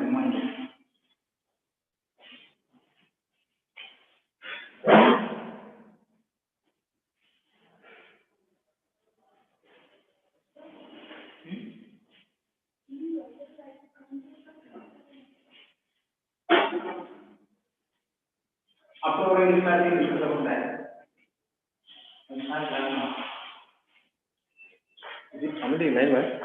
reminder. After we started discuss about that. Is it already live? Right?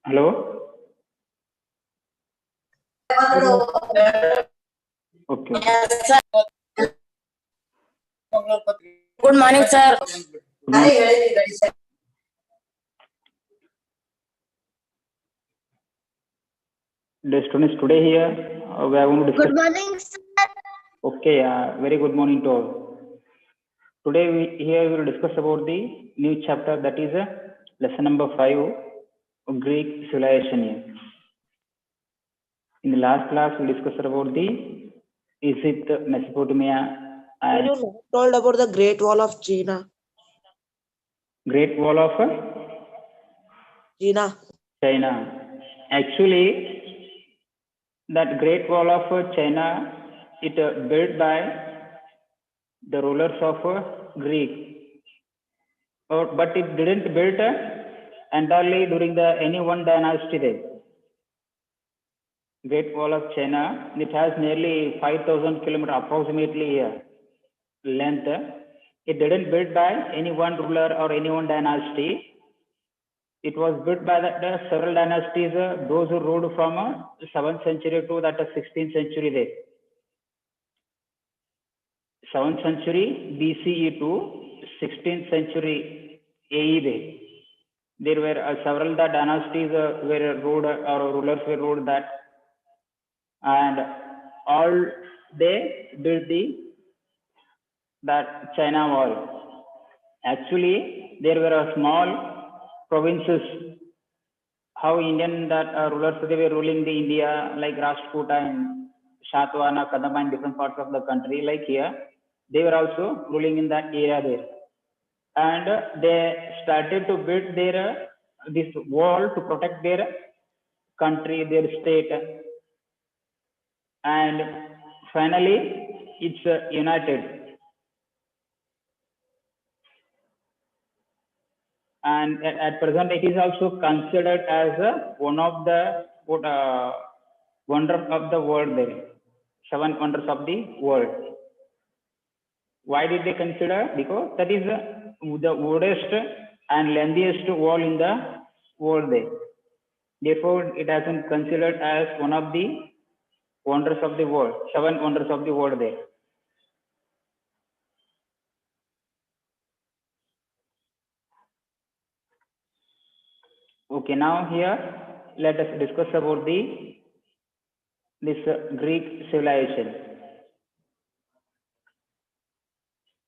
Hello? Okay. Good morning, sir. The students today here, we are going to discuss. Good morning, sir. Okay, very good morning to all. Today we will discuss about the new chapter, that is lesson number 5, Greek civilization here. In the last class we discussed about the Egypt, Mesopotamia, and You told about the Great Wall of China. Great Wall of China. China. Actually, that Great Wall of China, it built by the rulers of Greek, but it didn't build entirely during the any one dynasty there. Great Wall of China. It has nearly 5,000 kilometers approximately length. It didn't built by any one ruler or any one dynasty. It was built by the several dynasties, those who ruled from 7th century to that 16th century there. 7th century BCE to 16th century AE there. There were several the dynasties were ruled or rulers were ruled that, and all they built that China Wall. Actually, there were small provinces. How Indian that rulers they were ruling the India, like Rajputa and Satavahana, Kadamba in different parts of the country. Like here, they were also ruling in that area there, and they started to build their this wall to protect their country, their state, and finally it's united. And at present it is also considered as one of the wonders of the world there, 7 wonders of the world. Why did they consider? Because that is the oldest and lengthiest wall in the world there. Therefore, it has been considered as one of the wonders of the world, 7 wonders of the world there. Okay, now here let us discuss about this Greek civilization.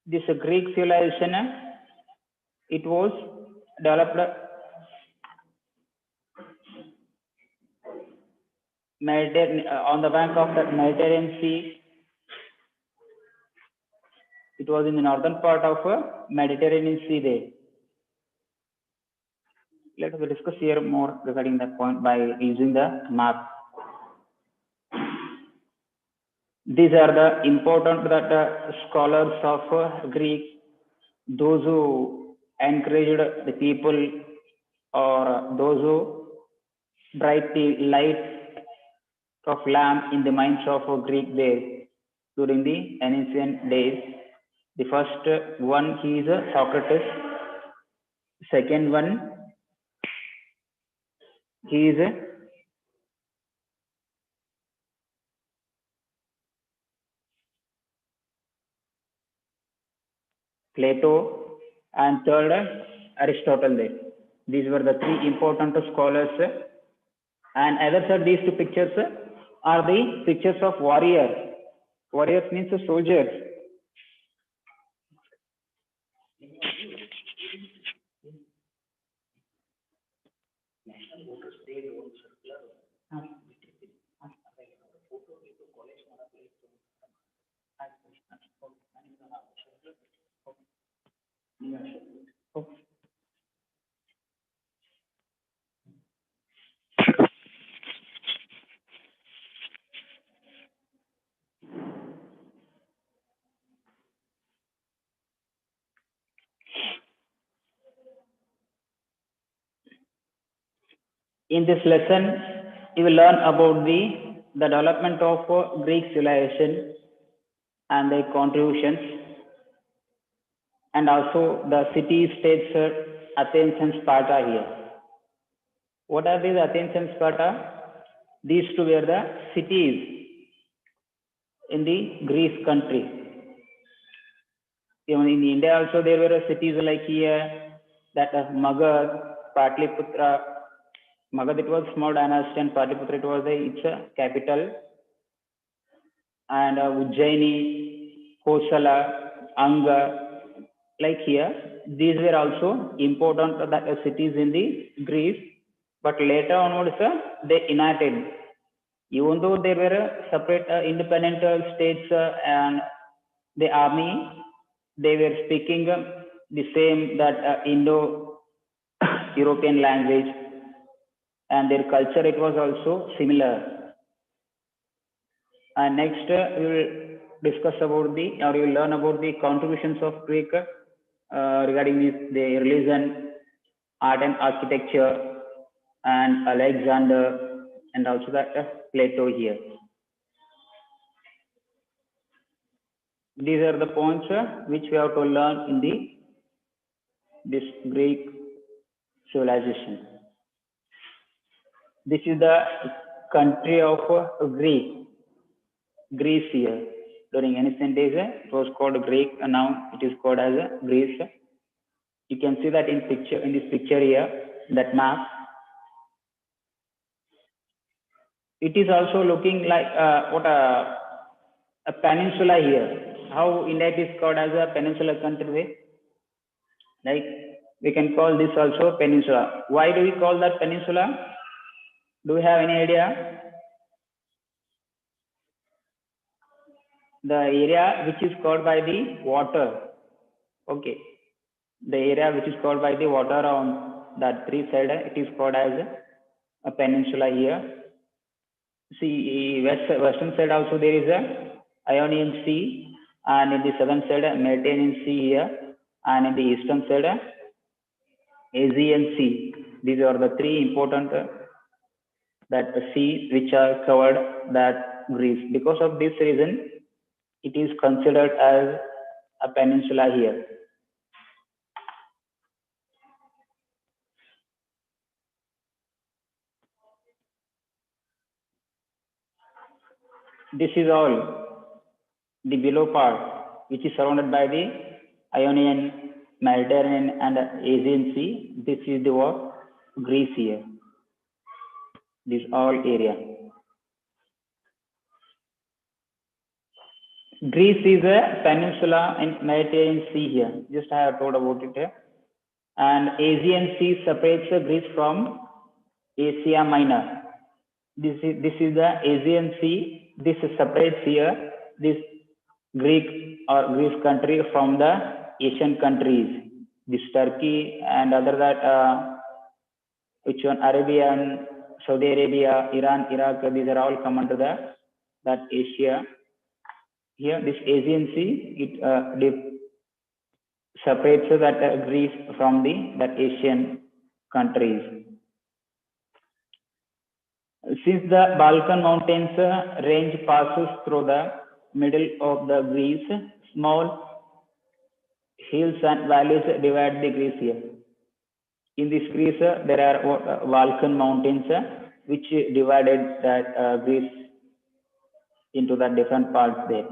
This Greek civilization, it was developed on the bank of the Mediterranean Sea. It was in the northern part of Mediterranean Sea there. Let us discuss here more regarding that point by using the map. These are the important that scholars of Greek, those who encouraged the people or those who bright the light of lamp in the minds of Greek there during the ancient days. The first one, he is Socrates. Second one, he is Plato, and third Aristotle there. These were the three important scholars. And other side, these two pictures are the pictures of warrior. Warriors means soldiers. In this lesson, you will learn about the development of Greek civilization and their contributions, and also the city-states Athens and Sparta here. What are these Athens and Sparta? These two were the cities in the Greece country. Even in India also there were cities like here, that Magad, Patliputra. Magad, it was small dynasty, and Patliputra, it was its capital. And Ujjaini, Kosala, Anga, like here, these were also important cities in the Greece. But later onwards, they united. Even though there were separate independent states and the army, they were speaking the same that Indo-European language, and their culture, it was also similar. And next, we will discuss about we will learn about the contributions of Greek regarding the religion, art and architecture, and Alexander, and also that plateau here. These are the points which we have to learn in this Greek civilization. This is the country of Greece here. During ancient days, it was called Greek, and now it is called as Greece. You can see that in this picture here, that map. It is also looking like a peninsula here. How India is called as a peninsula country? Like we can call this also peninsula. Why do we call that peninsula? Do you have any idea? The area which is covered by the water. Okay. The area which is covered by the water on that three side, it is called as a peninsula here. See, western side also there is a Ionian Sea, and in the southern side Mediterranean Sea here, and in the eastern side Aegean Sea. These are the three important that seas which are covered that Greece. Because of this reason, it is considered as a peninsula here. This is all the below part, which is surrounded by the Ionian, Mediterranean, and Aegean Sea. This is the Greece here. This all area. Greece is a peninsula in Mediterranean Sea here. Just I have told about it here. And Aegean Sea separates Greece from Asia Minor. This is the Aegean Sea. This separates here this Greek or Greece country from the Asian countries. This Turkey and other that which one Arabian, Saudi Arabia, Iran, Iraq. These are all come under that Asia. Here this Aegean Sea it separates that Greece from that Asian countries. Since the Balkan Mountains range passes through the middle of the Greece, small hills and valleys divide the Greece here. In this Greece, there are Balkan Mountains which divided that Greece into the different parts there.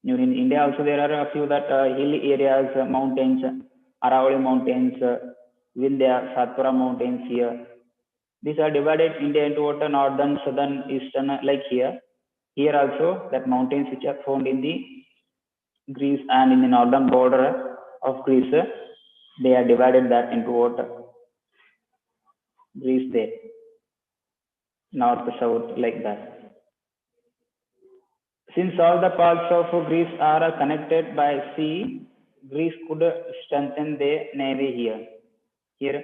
In India also there are a few that hilly areas, mountains, Aravalli Mountains, Vindhya, Satpura Mountains here. These are divided India into what northern, southern, eastern, like here. Here also that mountains which are found in the Greece and in the northern border of Greece, they are divided that into what Greece there, north, south, like that. Since all the parts of Greece are connected by sea, Greece could strengthen their navy here. Here,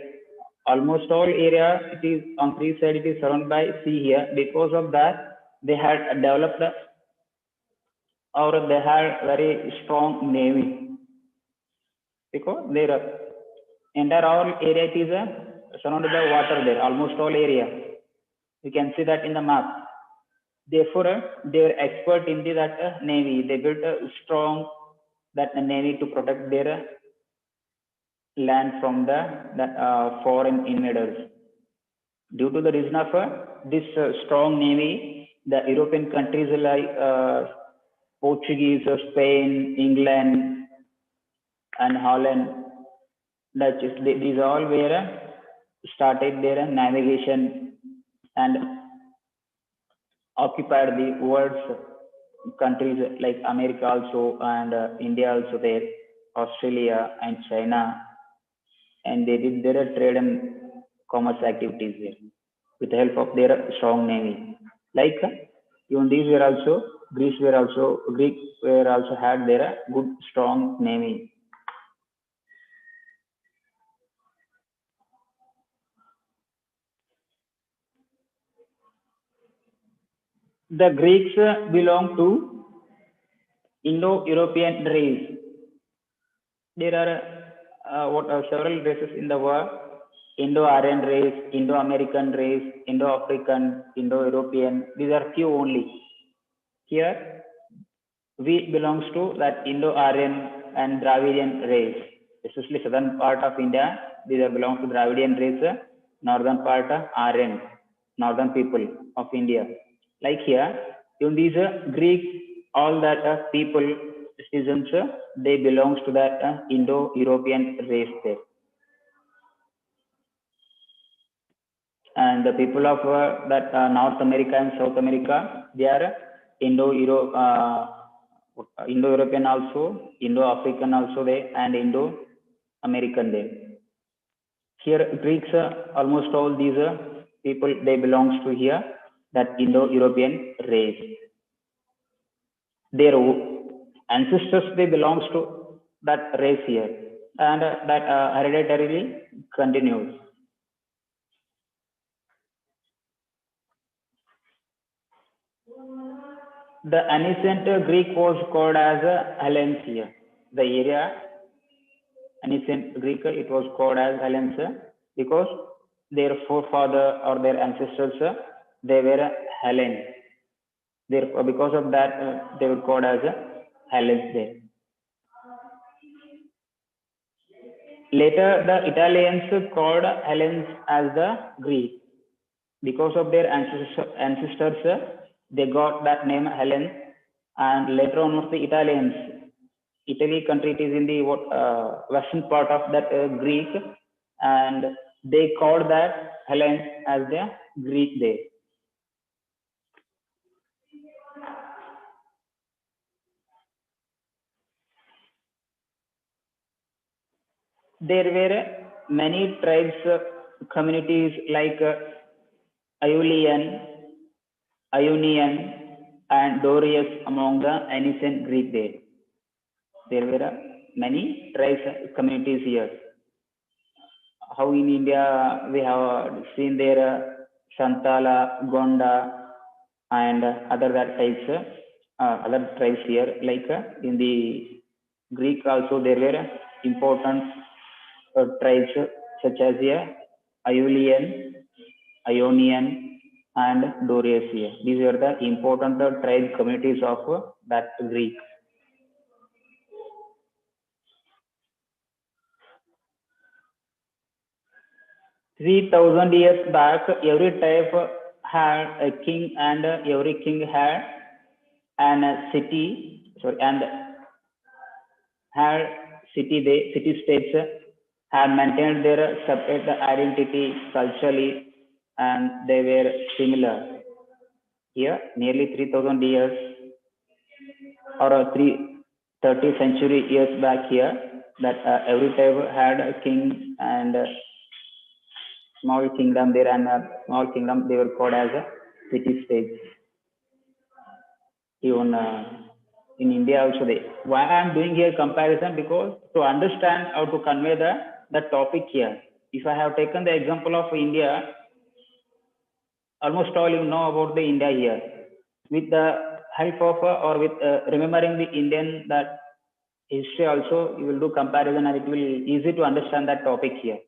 almost all area it is on three side it is surrounded by sea here. Because of that, they had developed or they had very strong navy. Because their entire all area it is surrounded by water there. Almost all area. You can see that in the map. Therefore, they were expert in that navy. They built a strong that navy to protect their land from the foreign invaders. Due to the reason of this strong navy, the European countries like Portuguese, Spain, England, and Holland, Dutch, these all were started their navigation and occupied the world's countries like America also and India also there, Australia and China, and they did their trade and commerce activities there with the help of their strong navy. Like even these were also Greeks were also had their good strong navy. The Greeks belong to Indo-European race. There are several races in the world. Indo-Aryan race, Indo-American race, Indo-African, Indo-European. These are few only. Here, we belongs to that Indo-Aryan and Dravidian race, especially southern part of India. These are belong to Dravidian race, northern part Aryan, northern people of India. Like here, in these Greek, all that people, citizens, they belongs to that Indo-European race there. And the people of that North America and South America, they are Indo-European also, Indo-African also they, and Indo-American they. Here Greeks, almost all these people, they belongs to here, that Indo-European race. Their ancestors, they belongs to that race here, and that hereditarily continues. The ancient Greek was called as Hellenes here. The area, ancient Greek, it was called as Hellenes because their forefather or their ancestors, they were Hellen. Therefore, because of that, they were called as Hellenes there. Later, the Italians called Hellenes as the Greek. Because of their ancestors, they got that name Hellen, and later on was the Italians. Italy country, it is in the western part of that Greek, and they called that Hellen as the Greek there. There were many tribes, communities like Aeolian, Ionian, and Dorius among the ancient Greek there. There were many tribes, communities here. How in India we have seen there Shantala, Gonda, and other types, other tribes here. Like in the Greek also there were important tribes such as Aeolian, Ionian, and Dorius here. These are the important tribe communities of that Greek. 3,000 years back, every tribe had a king, and every king had an city, and had city states had maintained their separate identity culturally, and they were similar. Here, nearly 3,000 years or 30 century years back here, that every tribe had a king and small kingdom there, and a small kingdom they were called as a city states. Even in India also they. Why I am doing here comparison? Because to understand how to convey the topic here. If I have taken the example of India, almost all you know about the India here. With the help of or with remembering the Indian that history also, you will do comparison, and it will easy to understand that topic here.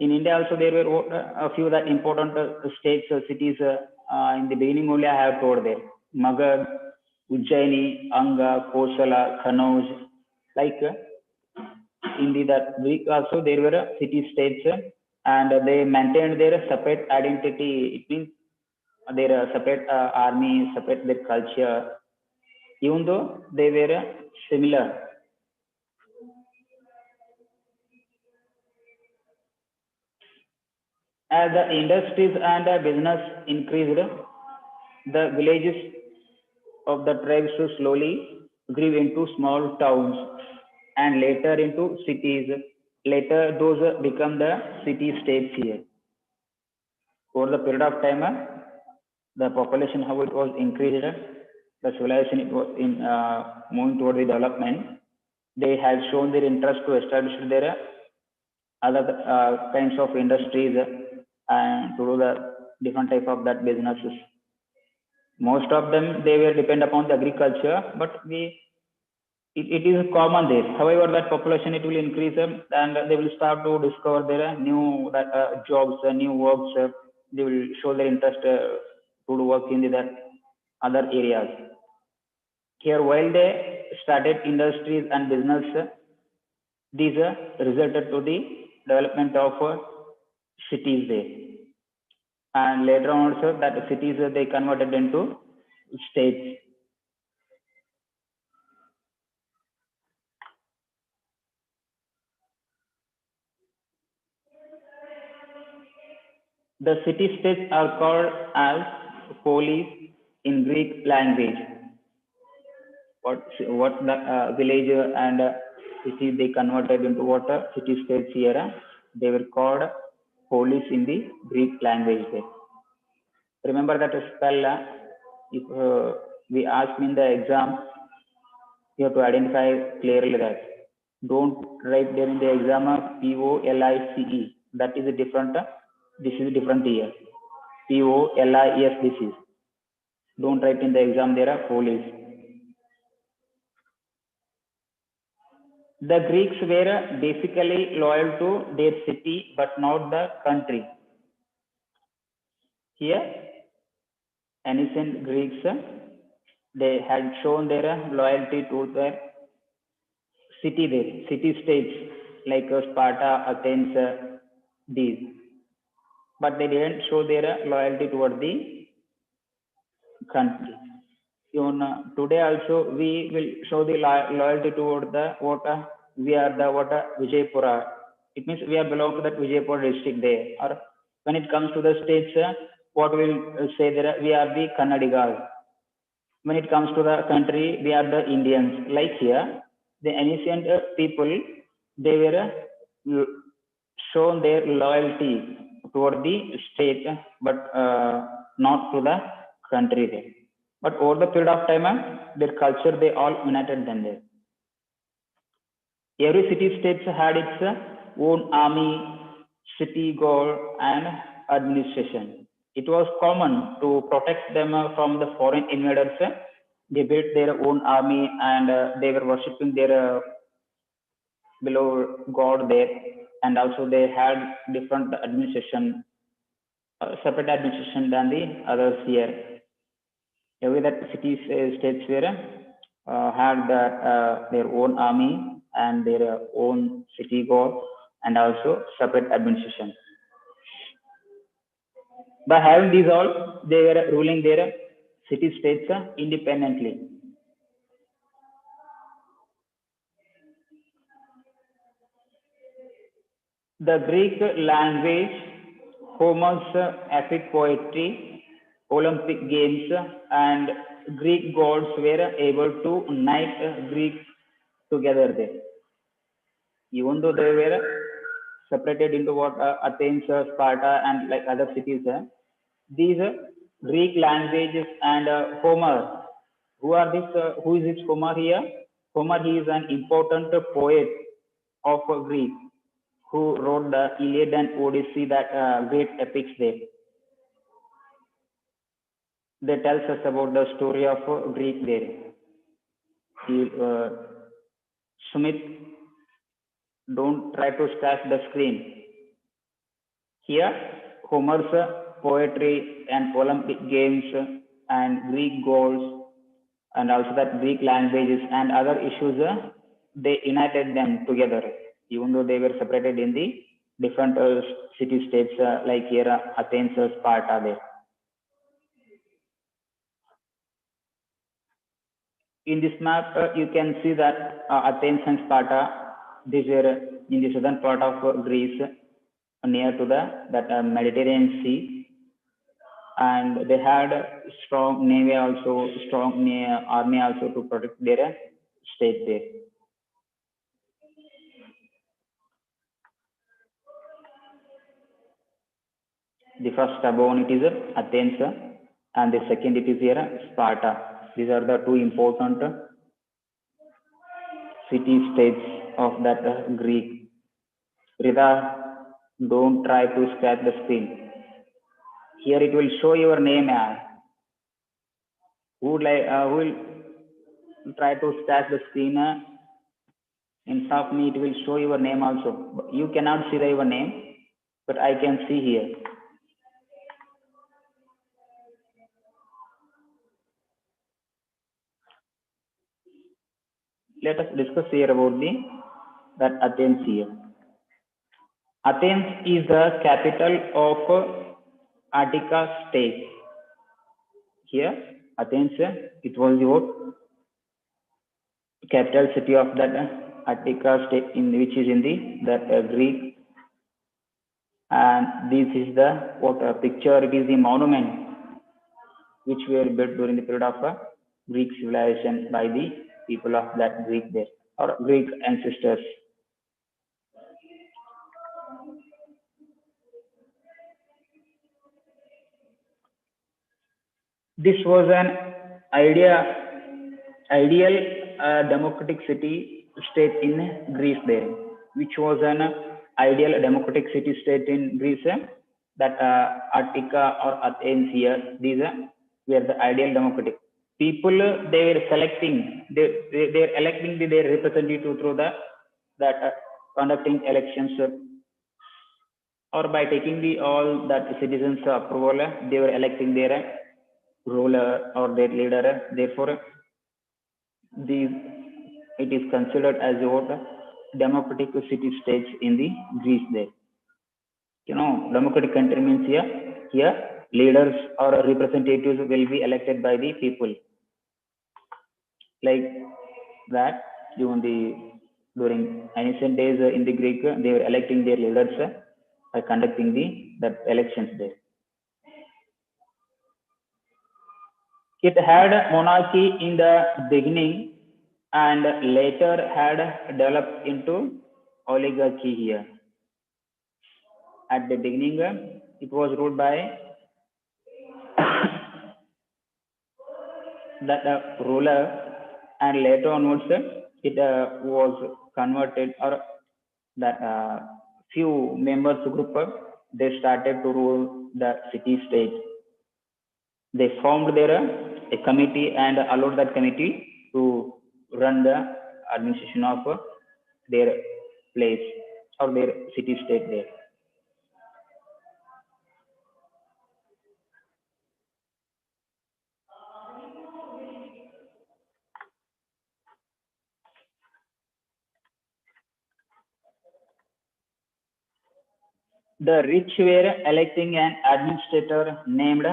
In India also there were a few that important states or cities. In the beginning only I have told there. Magad, Ujjaini, Anga, Kosala, Kanauj. Like in the that Greek also there were city states, and they maintained their separate identity. It means their separate army, separate their culture. Even though they were similar. As the industries and business increased, the villages of the tribes slowly grew into small towns and later into cities. Later, those become the city states here. Over the period of time, the population, how it was increased, the civilization it was in moving toward the development. They had shown their interest to establish their other kinds of industries and to do the different type of that businesses. Most of them they were depend upon the agriculture, but we it is common there. However, that population it will increase and they will start to discover their new jobs, new works. They will show their interest to work in the other areas. Here, while they started industries and business, these resulted to the development of cities there. And later on also that cities they converted into states. The city states are called as polis in Greek language. What the village and city they converted into what city states here? They were called polis in the Greek language. There. Remember that spell. If we ask in the exam, you have to identify clearly that. Don't write there in the exam POLICE. That is a different. This is a different here. POLIS. This is. Don't write in the exam there are police. The Greeks were basically loyal to their city but not the country. Here, ancient Greeks they had shown their loyalty to the city there, city states like Sparta, Athens, these. But they didn't show their loyalty toward the country. Even today also we will show the loyalty toward the what we are the what Vijaypura. It means we are belong to that Vijaypura district there. Or when it comes to the states, what we will say there we are the Kannadigas. When it comes to the country, we are the Indians. Like here, the ancient people they were shown their loyalty toward the state, but not to the country there. But over the period of time, their culture, they all united them there. Every city states had its own army, city guard, and administration. It was common to protect them from the foreign invaders. They built their own army and they were worshipping their beloved god there. And also they had different administration, separate administration than the others here. Every that cities states were had their own army and their own city guard and also separate administration. By having these all, they were ruling their city states independently. The Greek language, Homer's epic poetry, Olympic Games, and Greek gods were able to unite Greeks together there. Even though they were separated into what Athens, Sparta, and like other cities, these Greek languages and Homer. Who are this? Who is this Homer here? Homer, he is an important poet of Greek who wrote the Iliad and Odyssey, that great epics there. They tells us about the story of Greek there. Sumit, don't try to scratch the screen. Here, Homer's poetry and Olympic Games and Greek gods and also that Greek languages and other issues, they united them together, even though they were separated in the different city states like here Athens, Sparta there. In this map, you can see that Athens and Sparta, these were in the southern part of Greece, near to the Mediterranean Sea, and they had strong navy also, strong army also to protect their state there. The first above it is Athens, and the second it is here Sparta. These are the two important city states of that Greek. Rida, don't try to scratch the screen. Here it will show your name. Who will try to start the screen in front of me. It will show your name also. You cannot see your name, but I can see here. Let us discuss here about that Athens here. Athens is the capital of Attica state. Here, Athens, it was the capital city of that Attica state, in which is in the Greek. And this is the picture. It is the monument which were built during the period of Greek civilization by the people of that Greek there, or Greek ancestors. This was an ideal democratic city state in Greece there, which was an ideal democratic city state in Greece. That Attica or Athens here, these were the ideal democratic people. They were selecting, they were electing their representative through that conducting elections, or by taking all that citizens approval, they were electing their ruler or their leader. Therefore, it is considered as a democratic city states in the Greece there. Democratic country means here leaders or representatives will be elected by the people. Like that, during ancient days in the Greek, they were electing their leaders by conducting the elections there. It had a monarchy in the beginning and later had developed into oligarchy here. At the beginning, it was ruled by that ruler, and later onwards it was converted, or that few members group they started to rule the city state. They formed their a committee and allowed that committee to run the administration of their place or their city state there. The rich were electing an administrator named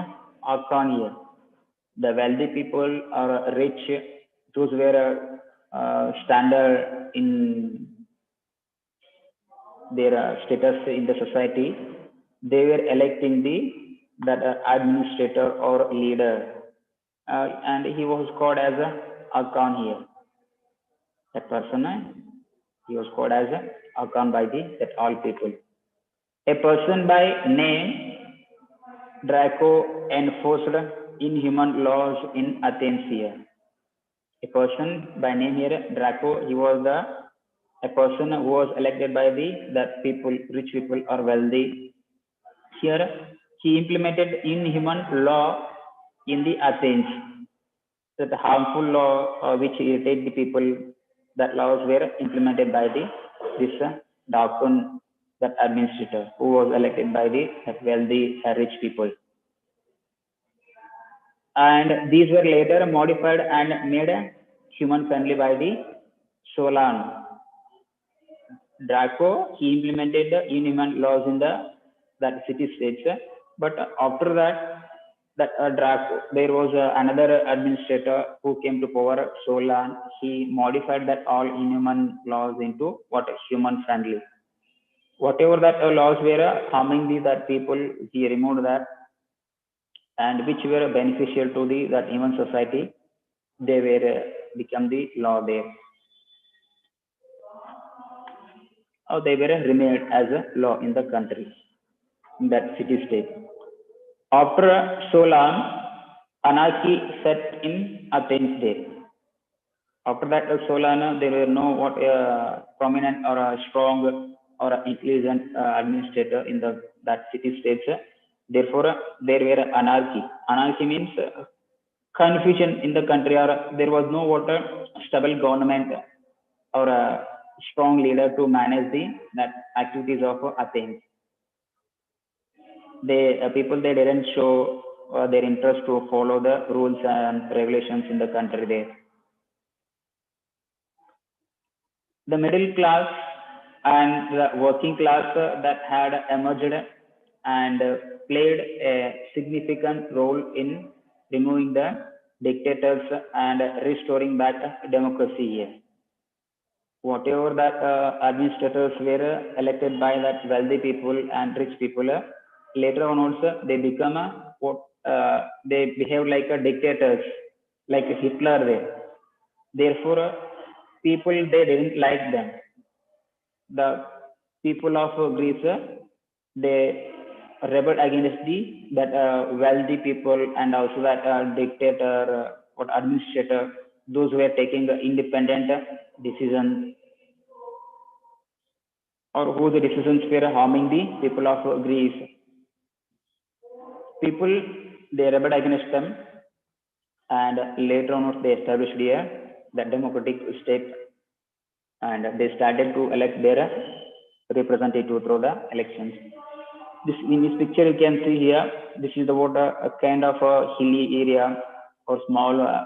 Archon A. The wealthy people are rich; those were standard in their status in the society. They were electing that administrator or leader, and he was called as Archon here. That person, he was called as Archon by that all people. A person by name Draco enforced inhuman laws in Athens here. A person by name here, Draco, he was a person who was elected by the people, rich people or wealthy. Here, he implemented inhuman law in the Athens. That harmful law which irritate the people, that laws were implemented by this Draco, that administrator who was elected by that wealthy rich people. And these were later modified and made human friendly by the Solon. Draco, he implemented the inhuman laws in that city states, but after that Draco, there was another administrator who came to power, Solon. He modified that all inhuman laws into human friendly. Whatever that laws were harming that people, he removed that, and which were beneficial to that human society, they were become the law there. Or they were remained as a law in the country, in that city state. After Solon, anarchy set in Athens there. After that Solon, there were no prominent or a strong or intelligent administrator in that city states. Therefore, there were anarchy. Anarchy means confusion in the country, or there was no what stable government or a strong leader to manage the that activities of Athens. They people they didn't show their interest to follow the rules and regulations in the country there. The middle class and the working class that had emerged and played a significant role in removing the dictators and restoring back democracy here. Whatever that administrators were elected by that wealthy people and rich people, later on also they become they behave like a dictators, like Hitler there. Therefore, people they didn't like them. The people of Greece, they rebelled against the that wealthy people and also that dictator or administrator, those who were taking independent decisions or whose decisions were harming the people of Greece. People they rebelled against them, and later on they established here the democratic state, and they started to elect their representative through the elections. This in this picture you can see here. This is the what a kind of a hilly area or small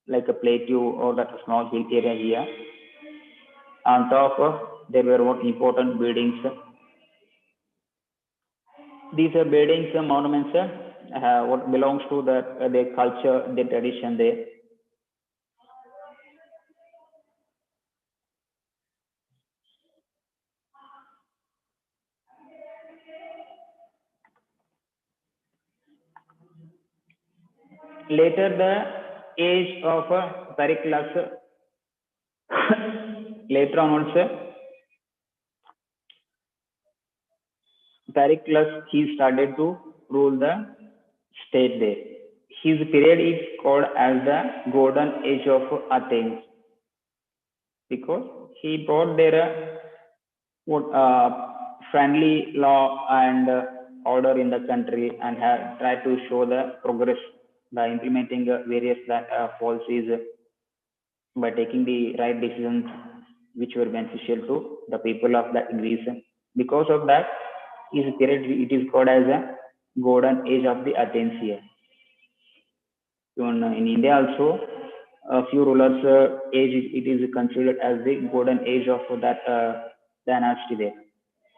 like a plateau or that small hill area here. On top there were what important buildings. These are buildings, monuments, what belongs to the their culture, their tradition there. Later, the age of Pericles, later on also, Pericles, he started to rule the state there. His period is called as the Golden Age of Athens because he brought their what, friendly law and order in the country and have tried to show the progress by implementing various policies by taking the right decisions which were beneficial to the people of that Greece. Because of that, his period it is called as a golden age of the Athens here. Even in India also, a few rulers' age it is considered as the golden age of that dynasty there.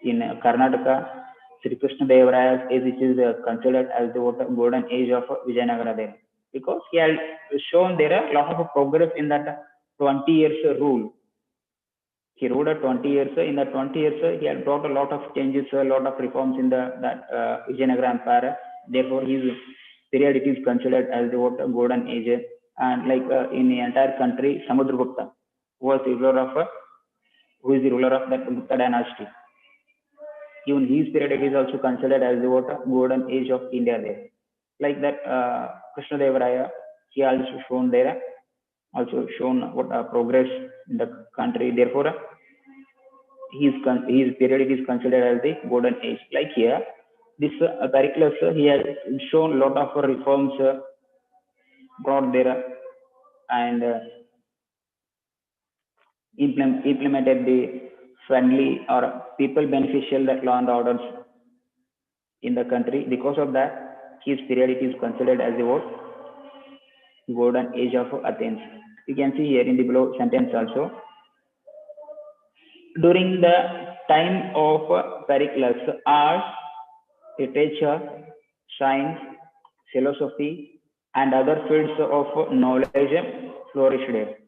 In Karnataka, Sri Krishna Devaraya's age it is considered as the golden age of Vijayanagara there because he had shown there a lot of progress in that 20 years rule. He ruled 20 years. In that 20 years, he had brought a lot of changes, a lot of reforms in that Vijayanagara Empire. Therefore, his period it is considered as the golden age. And like in the entire country, Samudragupta was the ruler of who is the ruler of that Gupta dynasty. Even his period it is also considered as the golden age of India there. Like that, Krishna Devaraya, he also shown there, also shown what progress in the country. Therefore, his period it is considered as the golden age. Like here, this Pericles, he has shown a lot of reforms brought there and implemented the friendly or people beneficial law and orders in the country. Because of that, his period it is considered as the golden age of Athens. You can see here in the below sentence also. During the time of Pericles, art, literature, science, philosophy, and other fields of knowledge flourished.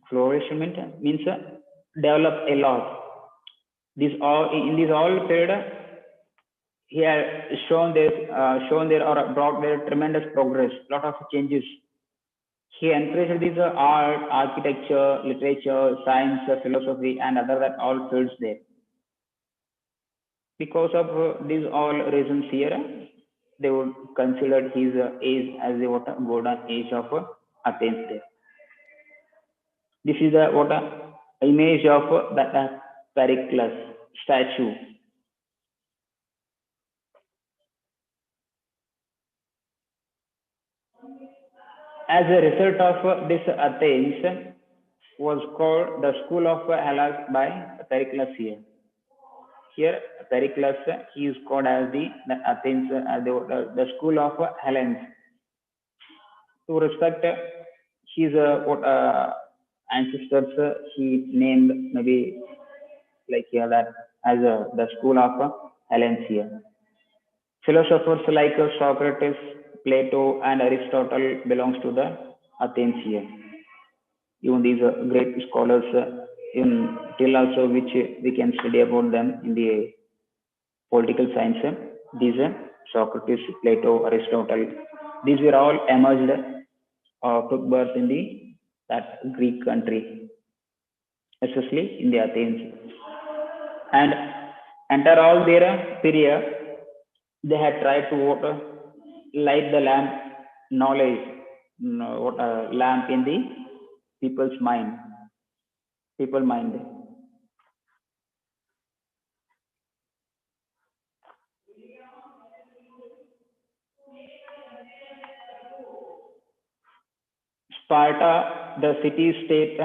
Flourishment means develop a lot. This all in this all period, he has shown there or brought there tremendous progress, lot of changes. He encouraged this art, architecture, literature, science, philosophy, and other that all fields there. Because of these all reasons here, they would consider his age as the golden age of Athens there. This is the image of that Pericles. statue. As a result of this, Athens was called the school of Hellas by Pericles here. Here, Pericles, he is called as the Athens, the school of Helens. To respect his ancestors, he named maybe like here that as the school of Helens here. Philosophers like Socrates, Plato, and Aristotle belongs to the Athens here. Even these great scholars, in till also which we can study about them in the political science. These Socrates, Plato, Aristotle, these were all emerged or took birth in the that Greek country, especially in the Athens. And enter all their period, they had tried to light the lamp knowledge, lamp in the people's mind, people mind. Sparta, the city-state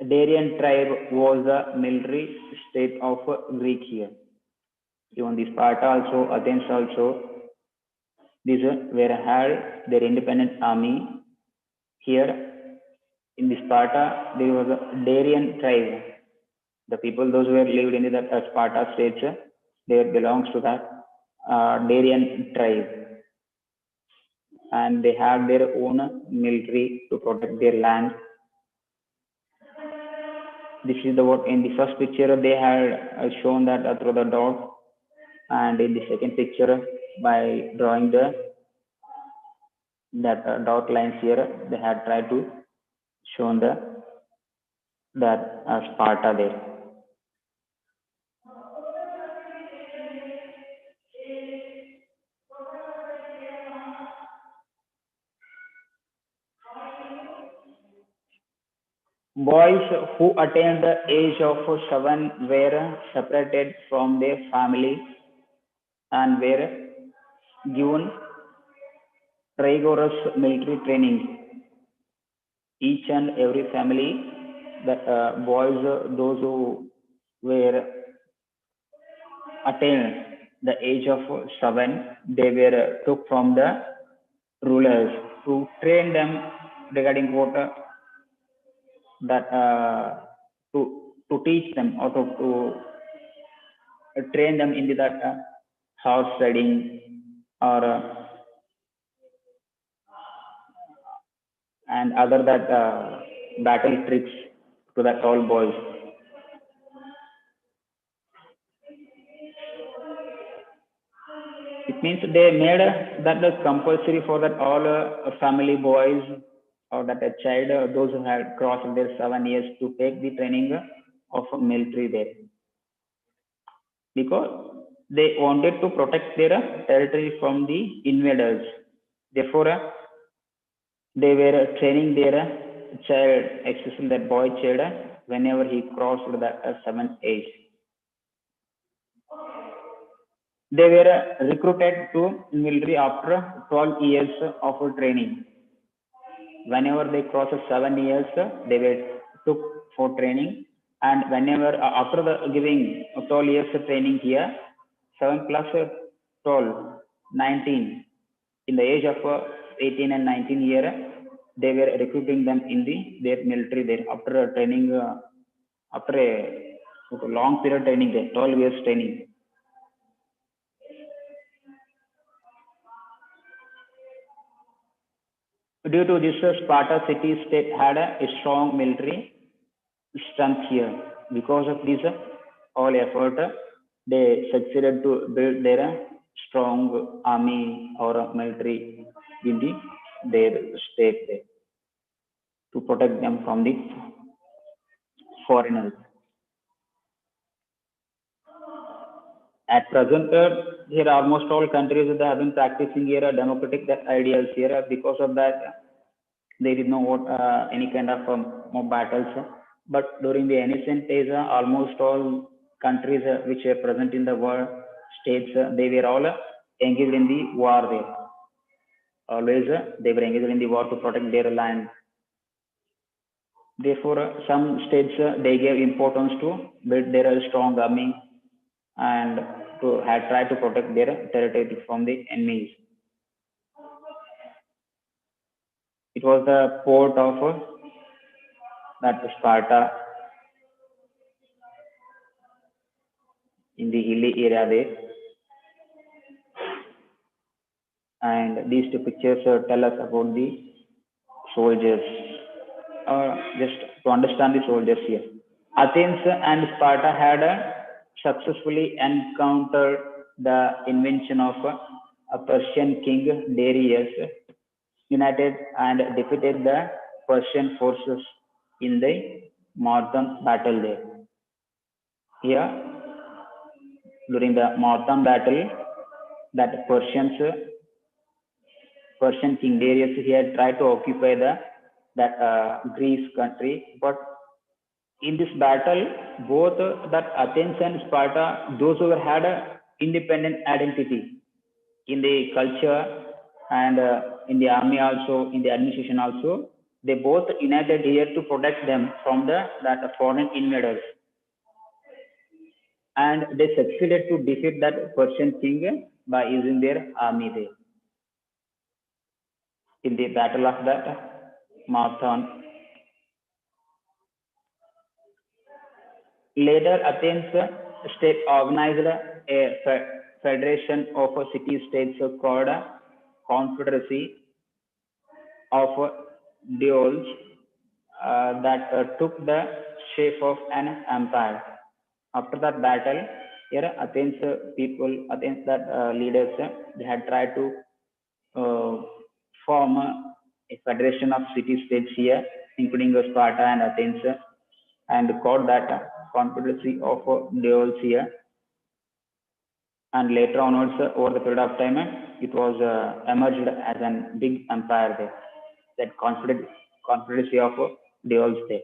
Darian tribe, was the military state of Greek here. Even the Sparta also, Athens also, these were had their independent army. Here in the Sparta, there was a Darian tribe. The people, those who were lived in the Sparta states, they belongs to that Darian tribe, and they had their own military to protect their land. This is the what in the first picture they had shown that through the dot, and in the second picture by drawing the that dot lines here, they had tried to show that Sparta there. Boys who attained the age of 7 were separated from their family and were given rigorous military training. Each and every family, that boys, those who were attained the age of 7, they were took from the rulers to train them regarding what that to teach them or to train them in that horse riding or and other that battle tricks to that all boys. It means they made that the compulsory for that all family boys or that a child, those who had crossed their 7 years to take the training of military there, because they wanted to protect their territory from the invaders. Therefore, they were training their child, especially that boy child, whenever he crossed that 7th age. They were recruited to military after 12 years of training. Whenever they crossed 7 years, they were took for training, and whenever after the giving 12 years of training here, 7 plus 12, 19, in the age of 18 and 19 year, they were recruiting them in their military there after a training, after a long period training there, 12 years training. Due to this, Sparta city state had a strong military strength here. Because of this all effort, they succeeded to build their strong army or military in their state there, to protect them from the foreigners. At present, here almost all countries they have been practicing here democratic ideals here. Because of that, there is no any kind of more battles. But during the ancient days, almost all countries which are present in the world states, they were all engaged in the war there. Always they were engaged in the war to protect their land. Therefore, some states they gave importance to build their strong army and to had tried to protect their territory from the enemies. It was the port of that Sparta in the hilly area there, and these two pictures tell us about the soldiers. Just to understand the soldiers here, Athens and Sparta had successfully encountered the invention of a Persian king Darius, united and defeated the Persian forces in the Marathon battle there. Here, during the Marathon battle, that Persian King Darius he had tried to occupy that Greece country, but in this battle, both that Athens and Sparta, those who had a independent identity in the culture and in the army also, in the administration also, they both united here to protect them from that foreign invaders, and they succeeded to defeat that Persian king by using their army there in the battle of that Marathon. Later, Athens state organized a federation of city-states called Confederacy of Duels that took the shape of an empire. After that battle, here Athens Athens that leaders, they had tried to form a federation of city-states here, including Sparta and Athens, and called that Confederacy of Duels here. And later onwards, over the period of time, it was emerged as a big empire there, that Confederacy of Duels there.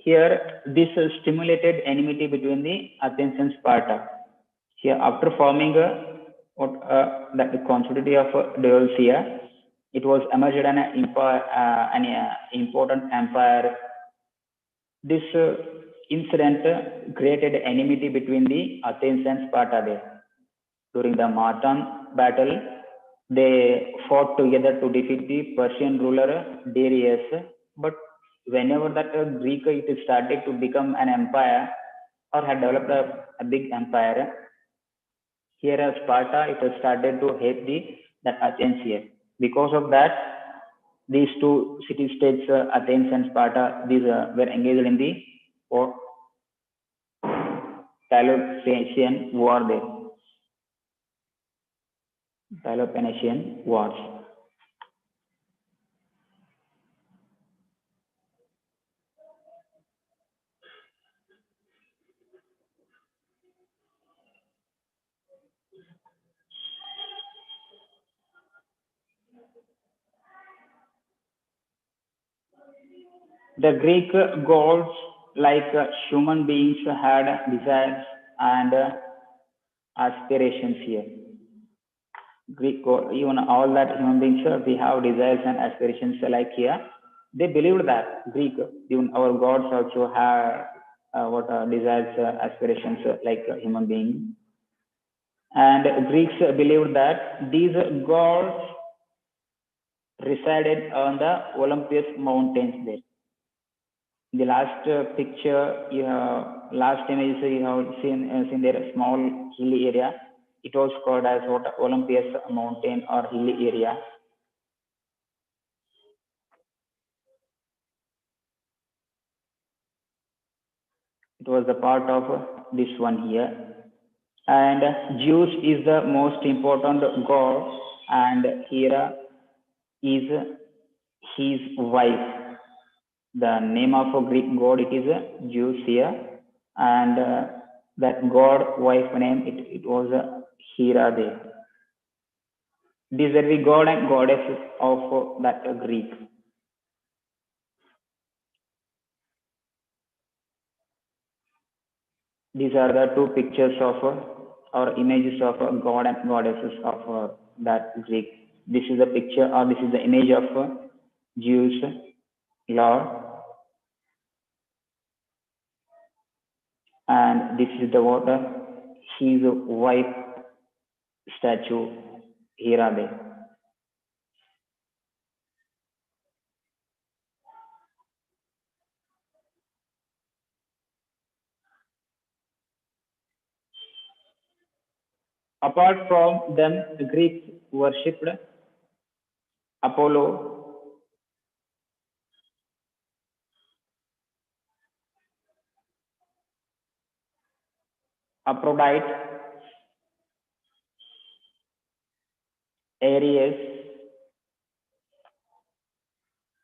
Here, this stimulated enmity between the Athens and Sparta. Here, after forming the Confederacy of Duels here, it was emerged an empire, an important empire. This incident created enmity between the Athens and Sparta there. During the Marathon battle, they fought together to defeat the Persian ruler Darius. But whenever that Greek it started to become an empire or had developed a big empire, here Sparta it has started to hate that Athens here. Because of that, these two city-states, Athens and Sparta, these were engaged in the Peloponnesian War there. Peloponnesian Wars. The Greek gods, like human beings, had desires and aspirations here. Greek god, even all that human beings, we have desires and aspirations like here. They believed that Greek, even our gods also have desires, aspirations like human beings. And Greeks believed that these gods resided on the Olympus mountains there. In the last picture, last image you have seen there a small hilly area. It was called as Olympus mountain or hilly area. It was a part of this one here. And Zeus is the most important god, and Hera is his wife. The name of a Greek god it is Zeus here, and that god wife name it was Hera there. These are the god and goddesses of that Greek. These are the two pictures of or images of god and goddesses of that Greek. This is the picture or this is the image of Zeus, Lord, and this is the water. His wife statue, Hera there. Apart from them, the Greeks worshipped Apollo, Aphrodite, Aries,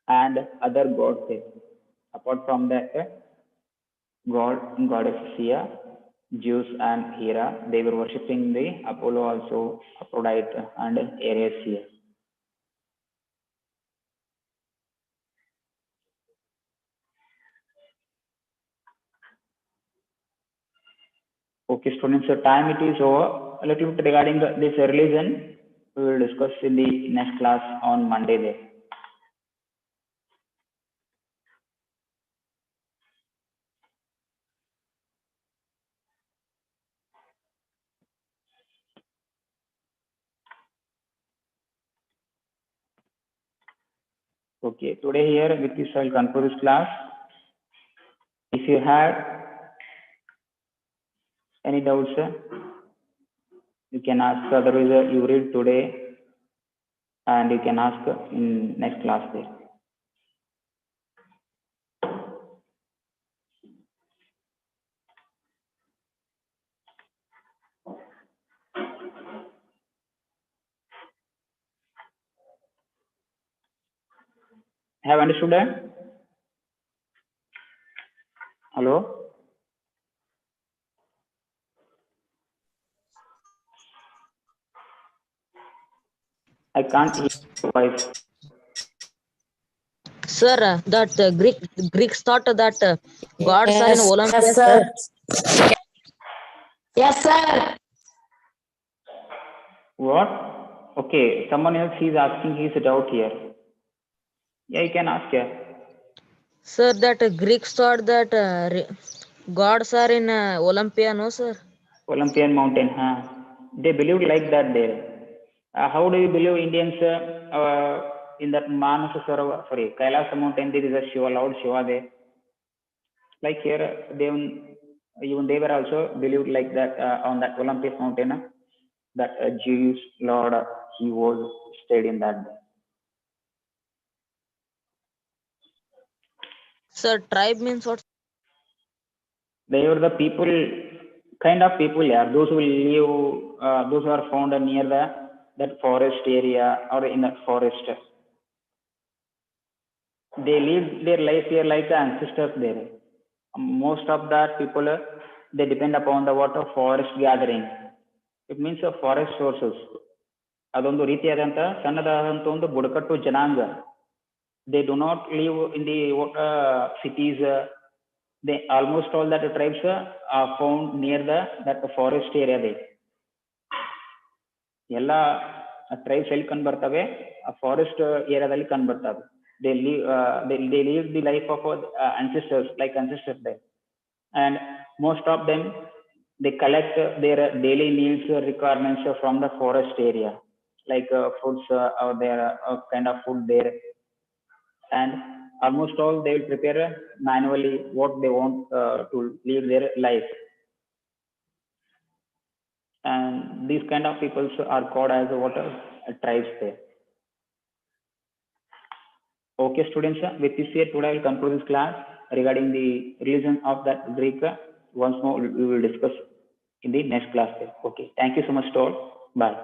and other gods there. Apart from that, god and goddesses here, Zeus and Hera, they were worshipping the Apollo also, Aphrodite and Aries here. Okay, students, so time it is over. A little bit regarding this religion, we will discuss in the next class on Monday there. Okay, today here with this I will conclude this class. If you have any doubts, you can ask. Otherwise, you read today and you can ask in next class there. Have understood that? Hello? I can't hear your voice. Sir, that Greeks thought that gods are in Yes, Olympus, yes, sir. sir. Yes, sir. What? Okay, someone else is asking his doubt here. Yeah, you can ask here. Sir, that Greeks thought that gods are in Olympia, no, sir? Olympian mountain, huh? They believed like that there. How do you believe Indians in that Manasa Sarovar, sorry, Kailasa mountain, there is a Shiva, Lord Shiva there. Like here, even they were also believed like that on that Olympus mountain, that Zeus, Lord, he was stayed in that. Sir, tribe means what? They were the people, kind of people, yeah. Those who live, those who are found near that forest area or in that forest. They live their life here like the ancestors there. Most of that people, they depend upon the water forest gathering. It means forest sources. ಅದೊಂದು ರೀತಿಯಾದಂಥ ಸಣ್ಣದಾದಂಥ ಒಂದು ಬುಡಕಟ್ಟು ಜನಾಂಗ. They do not live in the cities. They almost all that tribes are found near that forest area there. ಎಲ್ಲ tribes ಎಲ್ಲಿ ಕಂಡು ಬರ್ತವೆ, ಆ ಫಾರೆಸ್ಟ್ ಏರಿಯಾದಲ್ಲಿ ಕಂಡು ಬರ್ತವೆ. They live the life of ancestors, like ancestors there, and most of them they collect their daily needs requirements from the forest area, like foods or their kind of food there, and almost all they will prepare manually what they want to live their life, and these kind of peoples are called as what tribes there. Okay, students, with this here, today I will conclude this class regarding the religion of that Greek. Once more, we will discuss in the next class. Okay, thank you so much, all. Bye.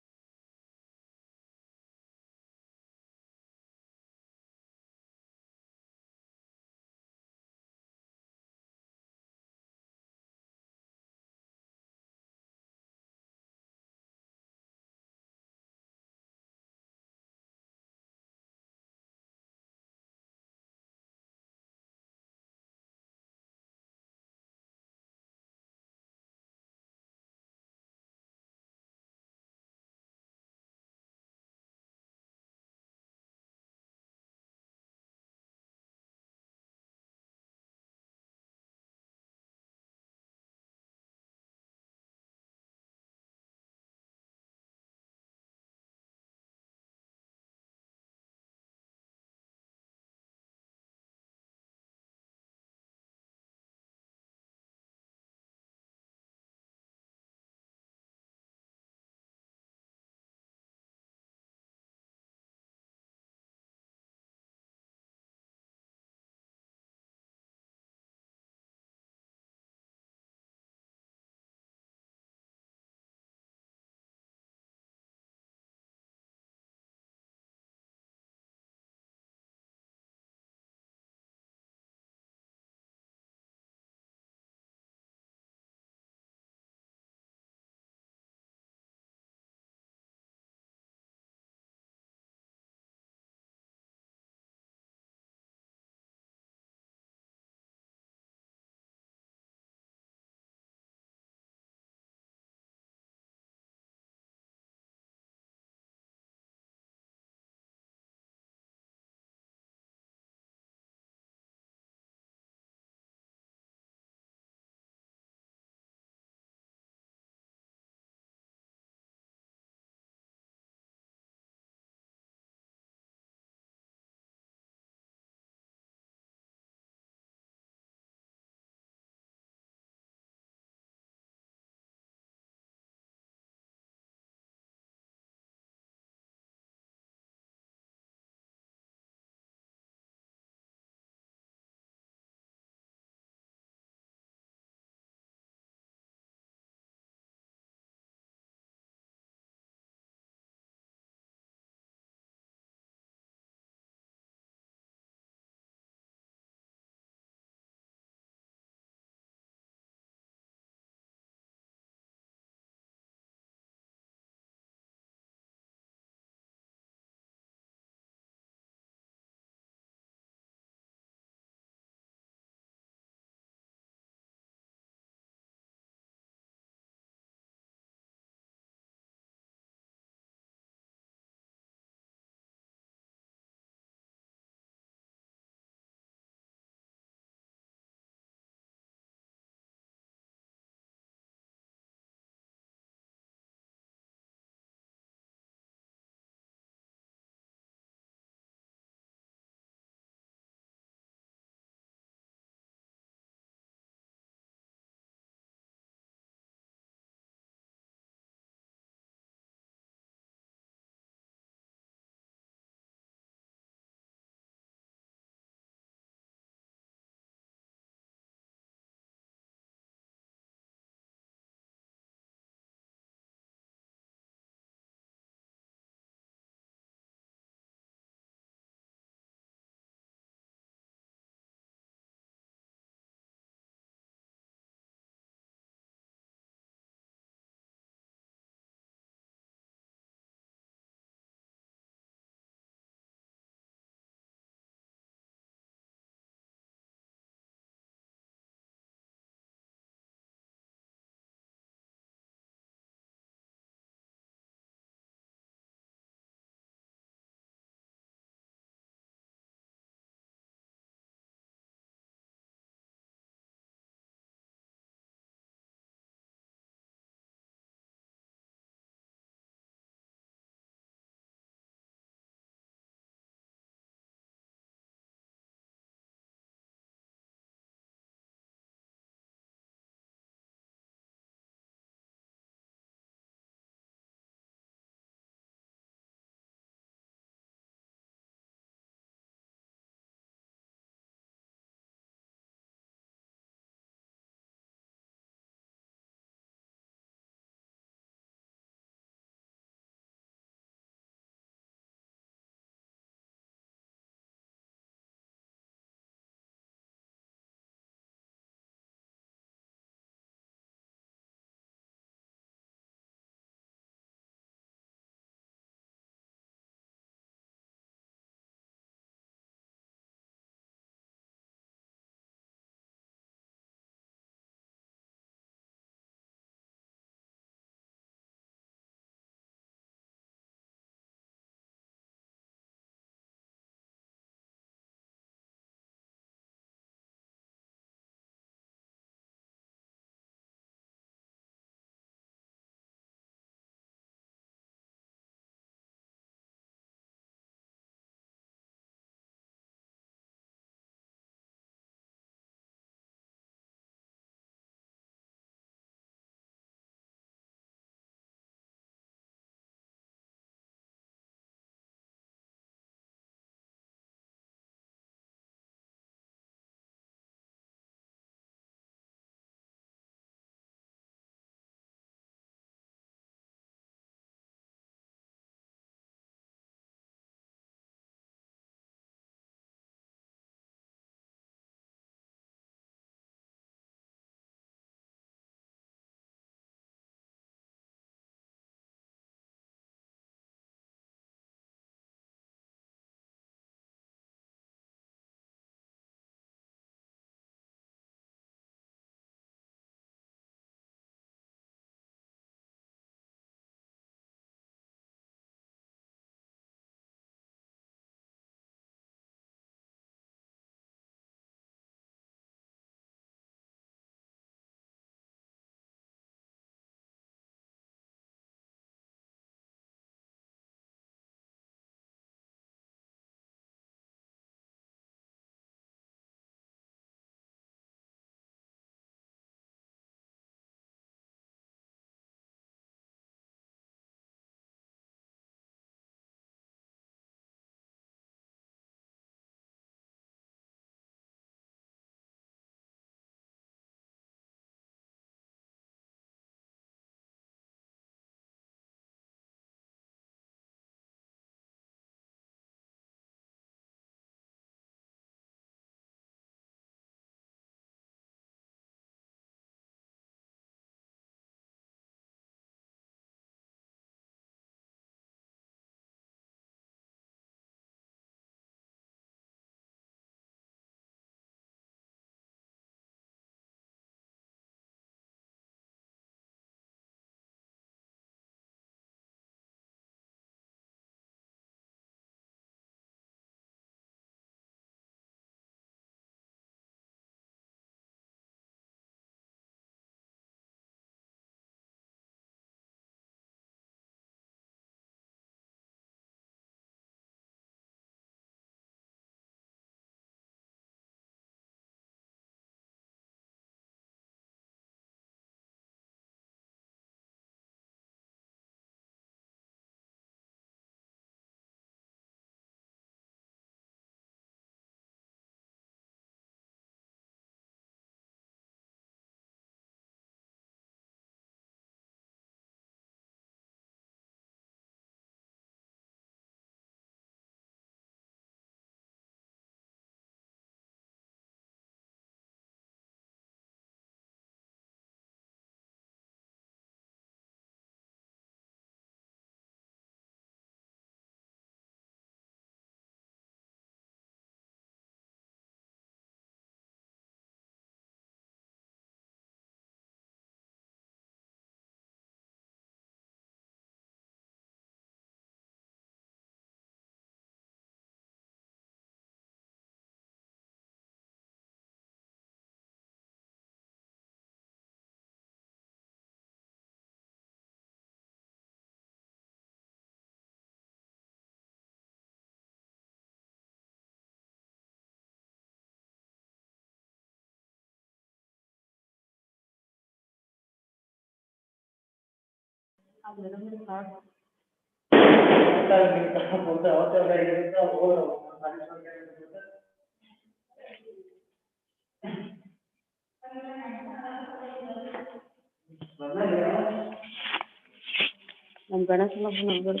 ನಮ್ಮ ಗಣೇಶನ number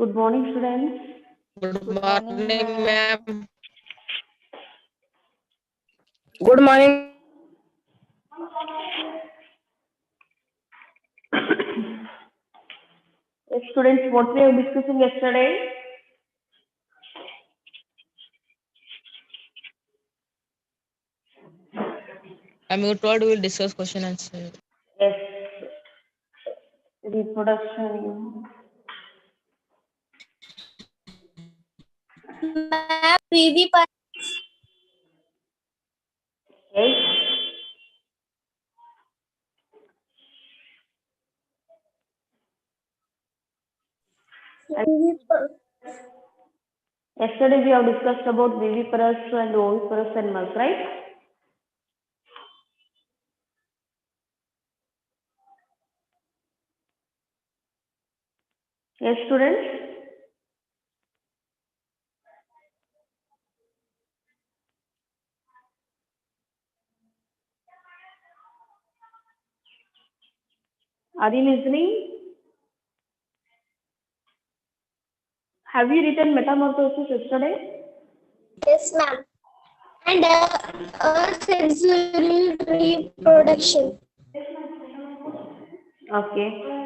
Good morning, students. Good morning, ma'am. Good morning. Yes, students, what we have discussing yesterday? You told we'll discuss question answer. Yes, reproduction. Yes. Yesterday we have discussed about viviparous and oviparous animals, right? Yes, students. Are you listening? Have you written metamorphosis yesterday? Yes, ma'am. And sexual reproduction. Okay.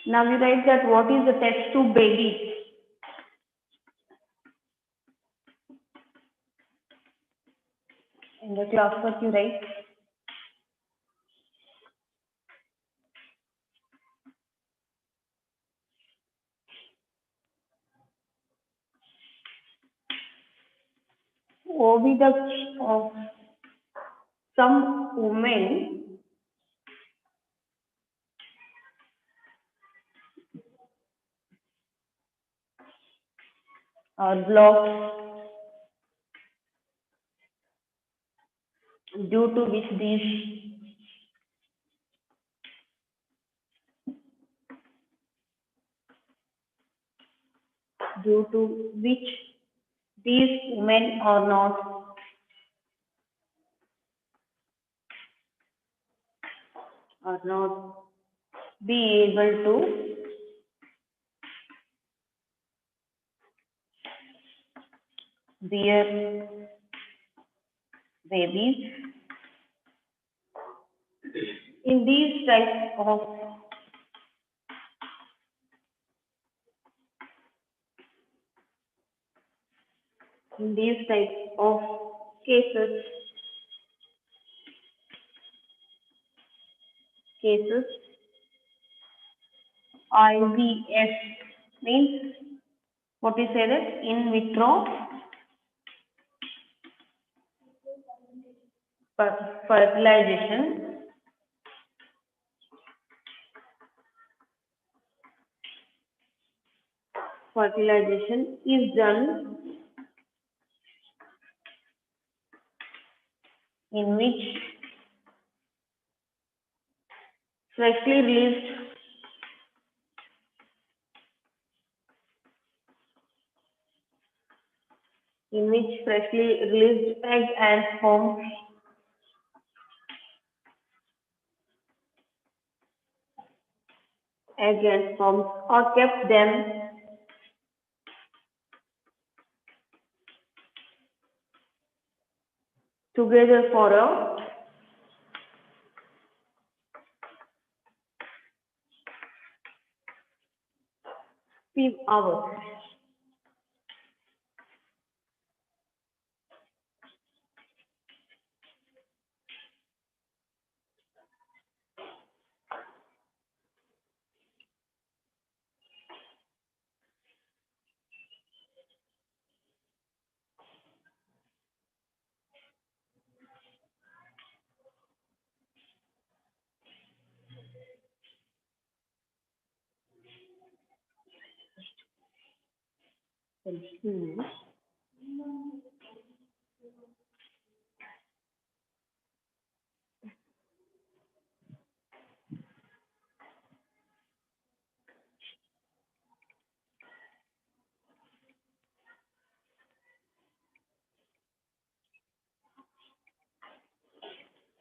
Now you write that what is the text to babies? In the class work you write. Oviduct of some women are blocked due to which these women are not be able to bear babies. In these types of cases, IVF means what we say that in vitro fertilization is done in which freshly released egg and sperm are kept them together for a few hours. Continue.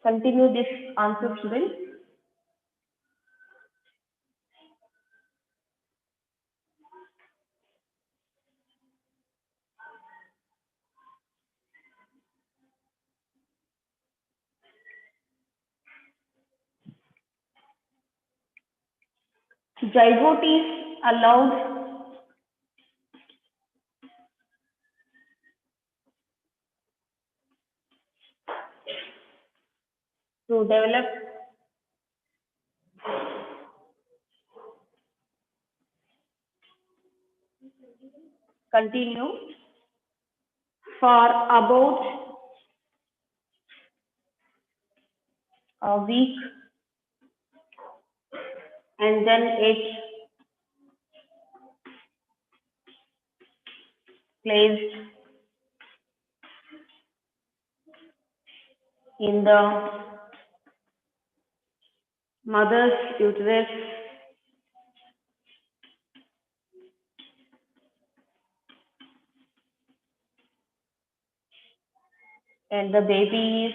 Continue this answer, students. Zygote is allowed to develop continue for about a week, and then it placed in the mother's uterus, and the baby is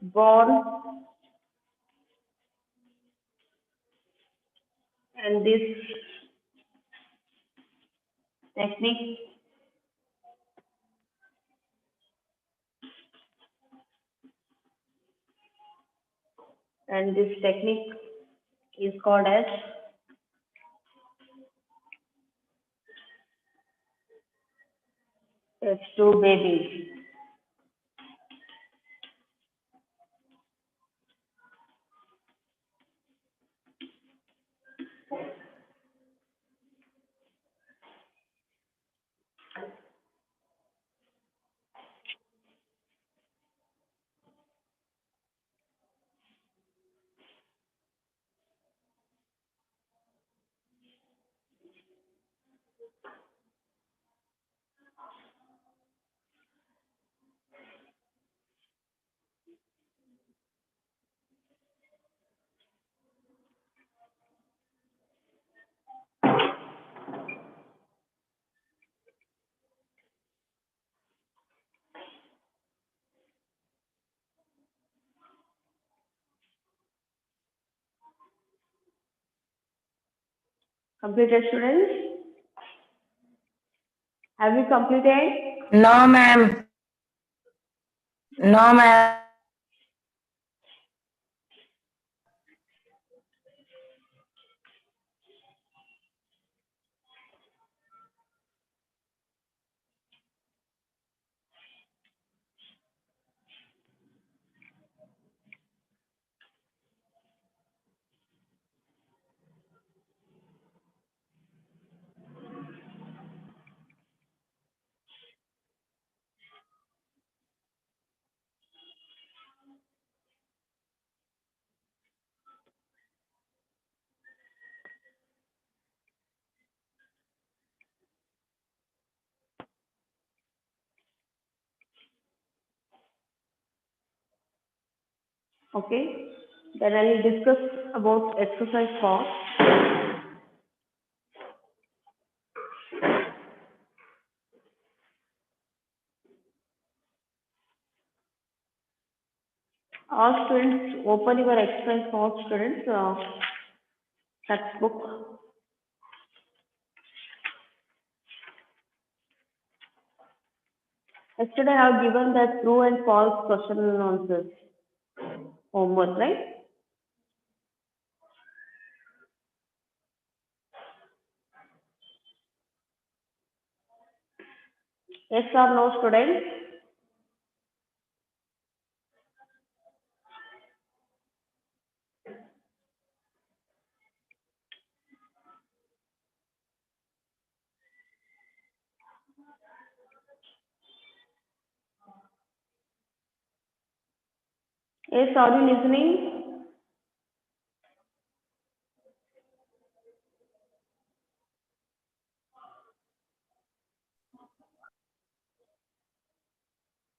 born, and this technique is called as F2 baby. Completed, students? Have you completed? No, ma'am. No, ma'am. Okay. Then I will discuss about exercise 4. All students, open your exercise 4, students, textbook. Yesterday I have given the true and false question and answers homework, right? Yes or no, students? Yes, are you listening?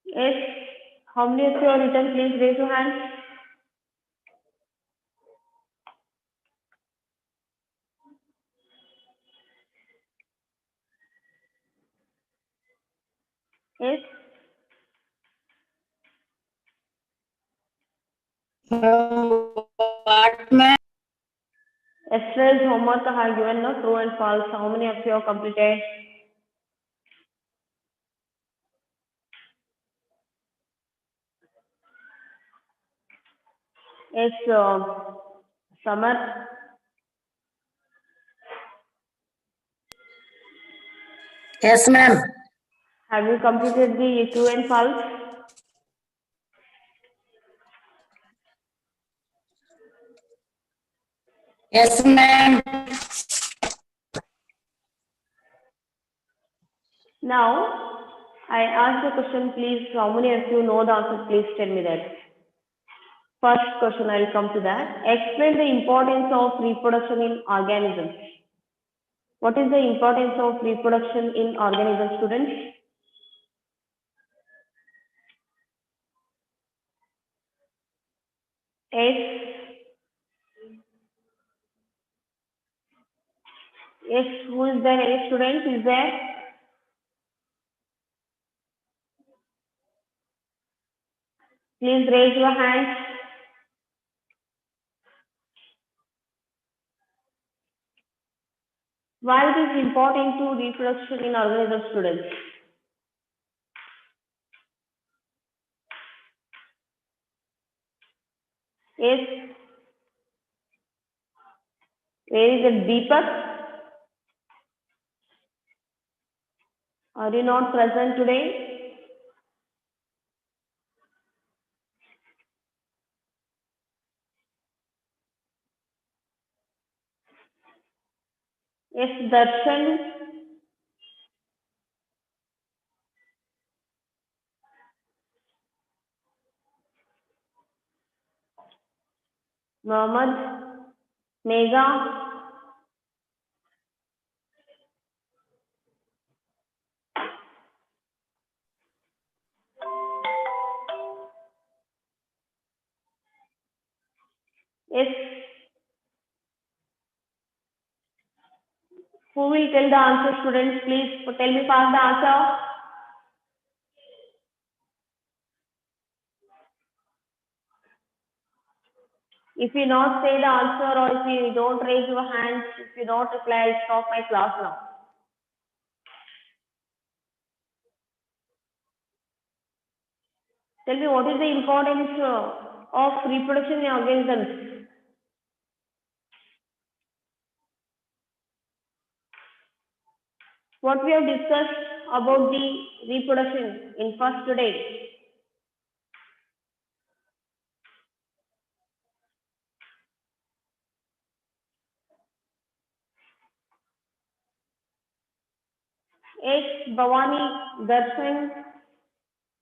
Yes. How many of you are written? Please raise your hand. Yes. What, ma'am? Yesterday's homework I have given no true and false. How many of you have completed? Yes, Summer. Yes, ma'am. Have you completed the true and false? Yes, ma'am. Now, I ask the question, please. How many of you know the answer? Please tell me that. First question, I will come to that. Explain the importance of reproduction in organisms. What is the importance of reproduction in organisms, students? Yes. Yes, who is there? Any student is there? Please raise your hand. Why it is important to reproduction in organisms, students? Yes. Where is it? Deepak? Are you not present today? Yes, Darshan. Mohammed. Mega. Yes. Who will tell the answer, students? Please tell me fast the answer. If you not say the answer or if you don't raise your hands, if you don't reply, I'll stop my class now. Tell me what is the importance of reproduction in organisms? What we have discussed about the reproduction in first today. Yes, Bhavani, Darshan,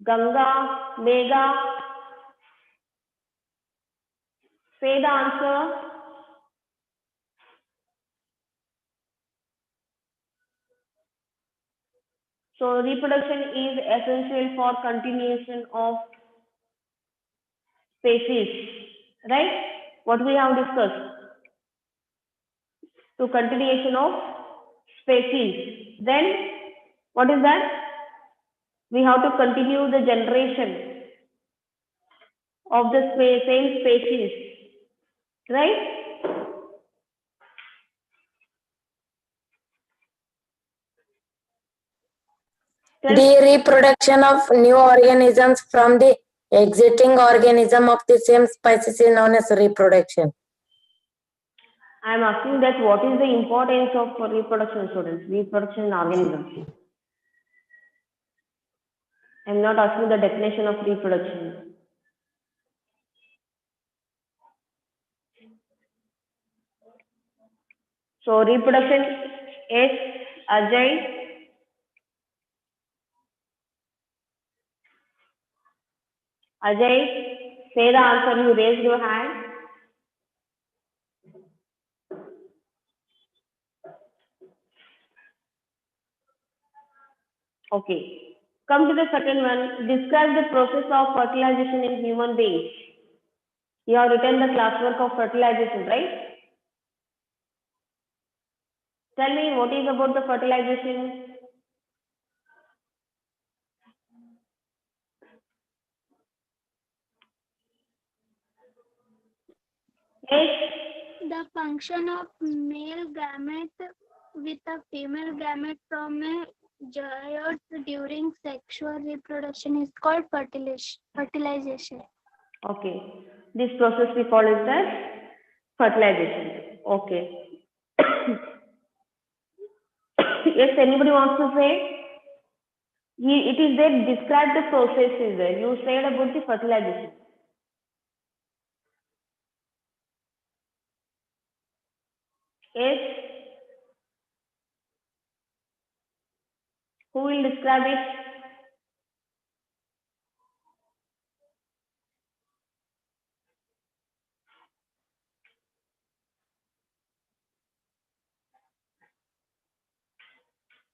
Ganga, Mega. Say the answer. So reproduction is essential for continuation of species, right? What we have discussed. To continuation of species. Then what is that? We have to continue the generation of the same species, right? The reproduction of new organisms from the existing organism of the same species is known as reproduction. I am asking that what is the importance of reproduction, students? Reproduction in organisms. I am not asking the definition of reproduction. So reproduction is Ajay. Ajay. say the answer. You raised your hand. Okay. Come to the second one. Describe the process of fertilization in human beings. You have written the classwork of fertilization, right? Tell me what is about the fertilization. Yes. The function of male gamete with a female gamete from a zygote during sexual reproduction is called fertilization. Okay. This process we call it as fertilization. Okay. Yes, anybody wants to say? It is there. Describe the process is there. You said about the fertilization. Yes. Who will describe it?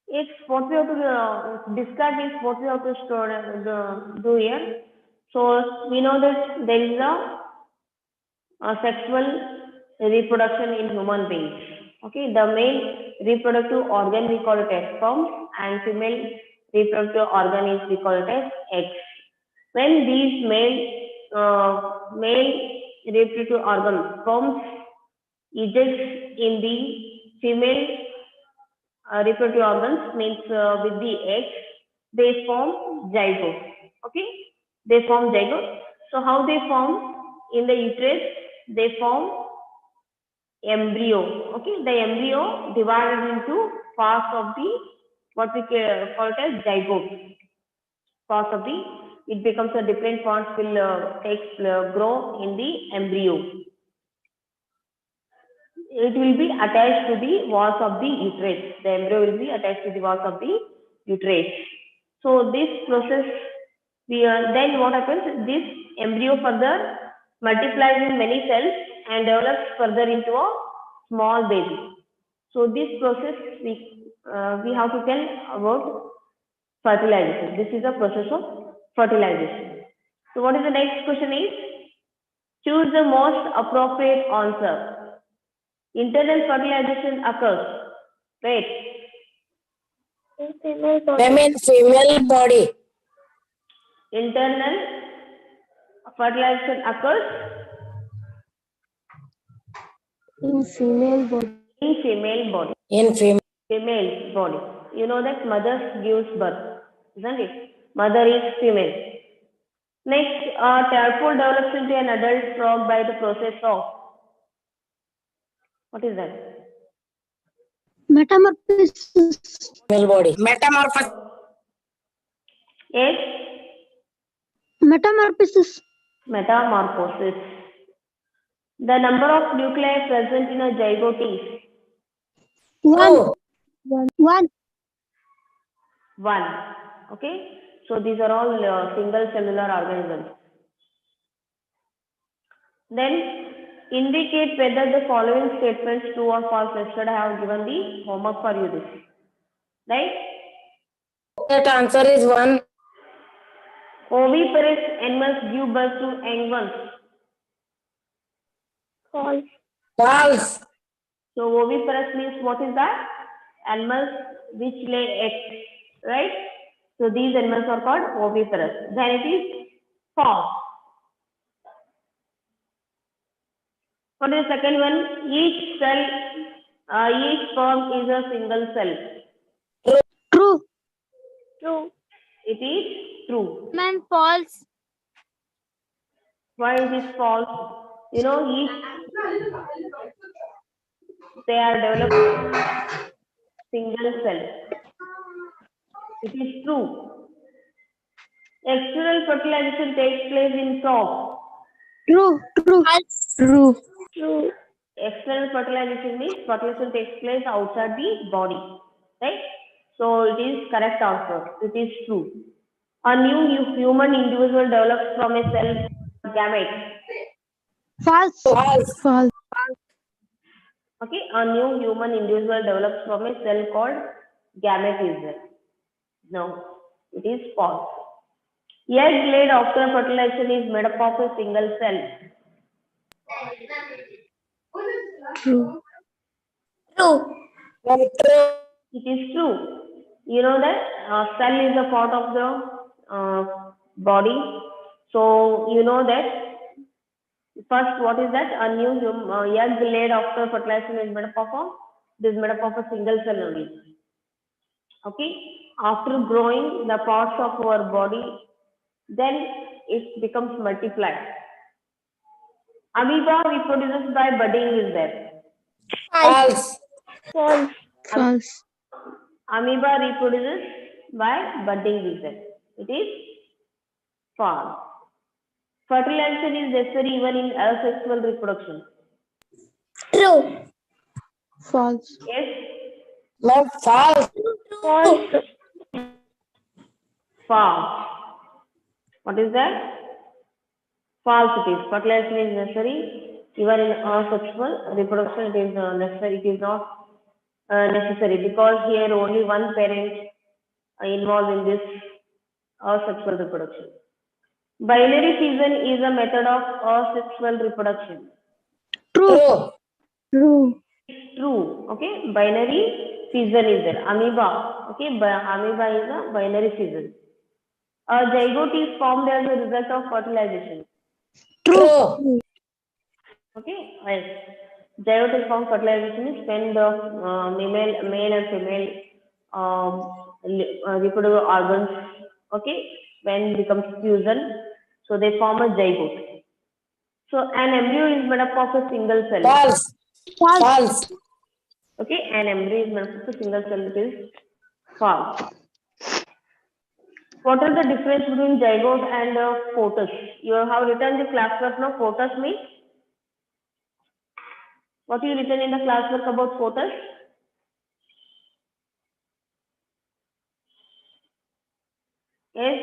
It's what we have to describe is what we have to do here. So we know that there is a sexual reproduction in human beings. Okay, the male reproductive organ we call it as sperm, and female reproductive organ is we call it as eggs. When these male reproductive organ sperms ejects in the female reproductive organs, means with the eggs, they form zygote. Okay, they form zygote. So how they form? In the uterus, they form embryo. Okay, the embryo divided into parts of the what we call it as zygote. Parts of the it becomes a different parts will grow in the embryo. It will be attached to the walls of the uterus. The embryo will be attached to the walls of the uterus. So this process, then what happens? This embryo further multiplies in many cells and develops further into a small baby. So this process we have to tell about fertilization. This is the process of fertilization. So what is the next question is? Choose the most appropriate answer. Internal fertilization occurs. Right. Female body. Internal fertilization occurs In female body. in female body. In Female body. You know that mother gives birth, isn't it? Mother is female. Next, tadpole develops into an adult frog by the process of what is that? Metamorphosis. female body. Metamorphosis. Yes, Metamorphosis. metamorphosis. The number of nuclei present in a zygote is Two. One. 1. Okay, so these are all single cellular organisms. Then indicate whether the following statements true or false. Yesterday I have given the homework for you this. Right? That answer is 1. Oviparous animals give birth to young ones. False. False. So oviparous means what is that? Animals which lay eggs, right? So these animals are called oviparous. Then it is false. What is the second one? Each cell, each sperm is a single cell. True. True. It is true. Man, false. Why is it false? You know, they are developed single cell. It is true. External fertilization takes place in frogs. True. True. True. True. External fertilization means fertilization takes place outside the body, right? So it is correct answer. It is true. A new human individual develops from a cell gamete. False. False. Okay, a new human individual develops from a cell called gamete is there. No, it is false. Egg laid after fertilization is made up of a single cell. True. True. It is true. You know that cell is a part of the body. So you know that first, what is that? A new egg laid after fertilization is made up of a single cell only. Okay. After growing the parts of our body, then it becomes multiplied. Amoeba reproduces by budding is there. False. False. False. Amoeba reproduces by budding is there. It is false. Fertilization is necessary even in asexual reproduction. True. False. Yes. No, false. False. False. What is that? False it is. Fertilization is necessary. Even in asexual reproduction, it is necessary. It is not necessary because here only one parent involved in this asexual reproduction. Binary fission is a method of asexual reproduction. True. True. It's true. Okay. Binary fission is there. Amoeba. Okay. Amoeba is a binary fission. A zygote is formed as a result of fertilization. True. Okay, yes. Zygote is formed fertilization is when the male and female reproductive organs, okay, when becomes fusion, so they form a zygote. So an embryo is made up of a single cell. False. False. Okay, an embryo is made up of a single cell. It is false. What is the difference between zygote and fetus? You have written the classwork now. Fetus means what you written in the classwork about fetus? Yes.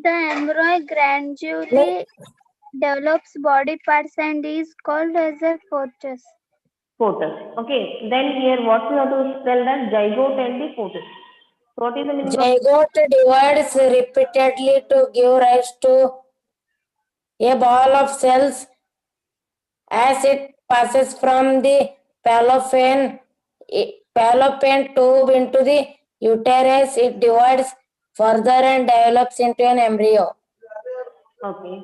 The embryo gradually develops body parts and is called as a fetus. Fetus. Okay. Then here what we have to spell that zygote and the fetus. So what is the meaning of Zygote divides repeatedly to give rise to a ball of cells. As it passes from the fallopian tube into the uterus, it divides further and develops into an embryo. okay?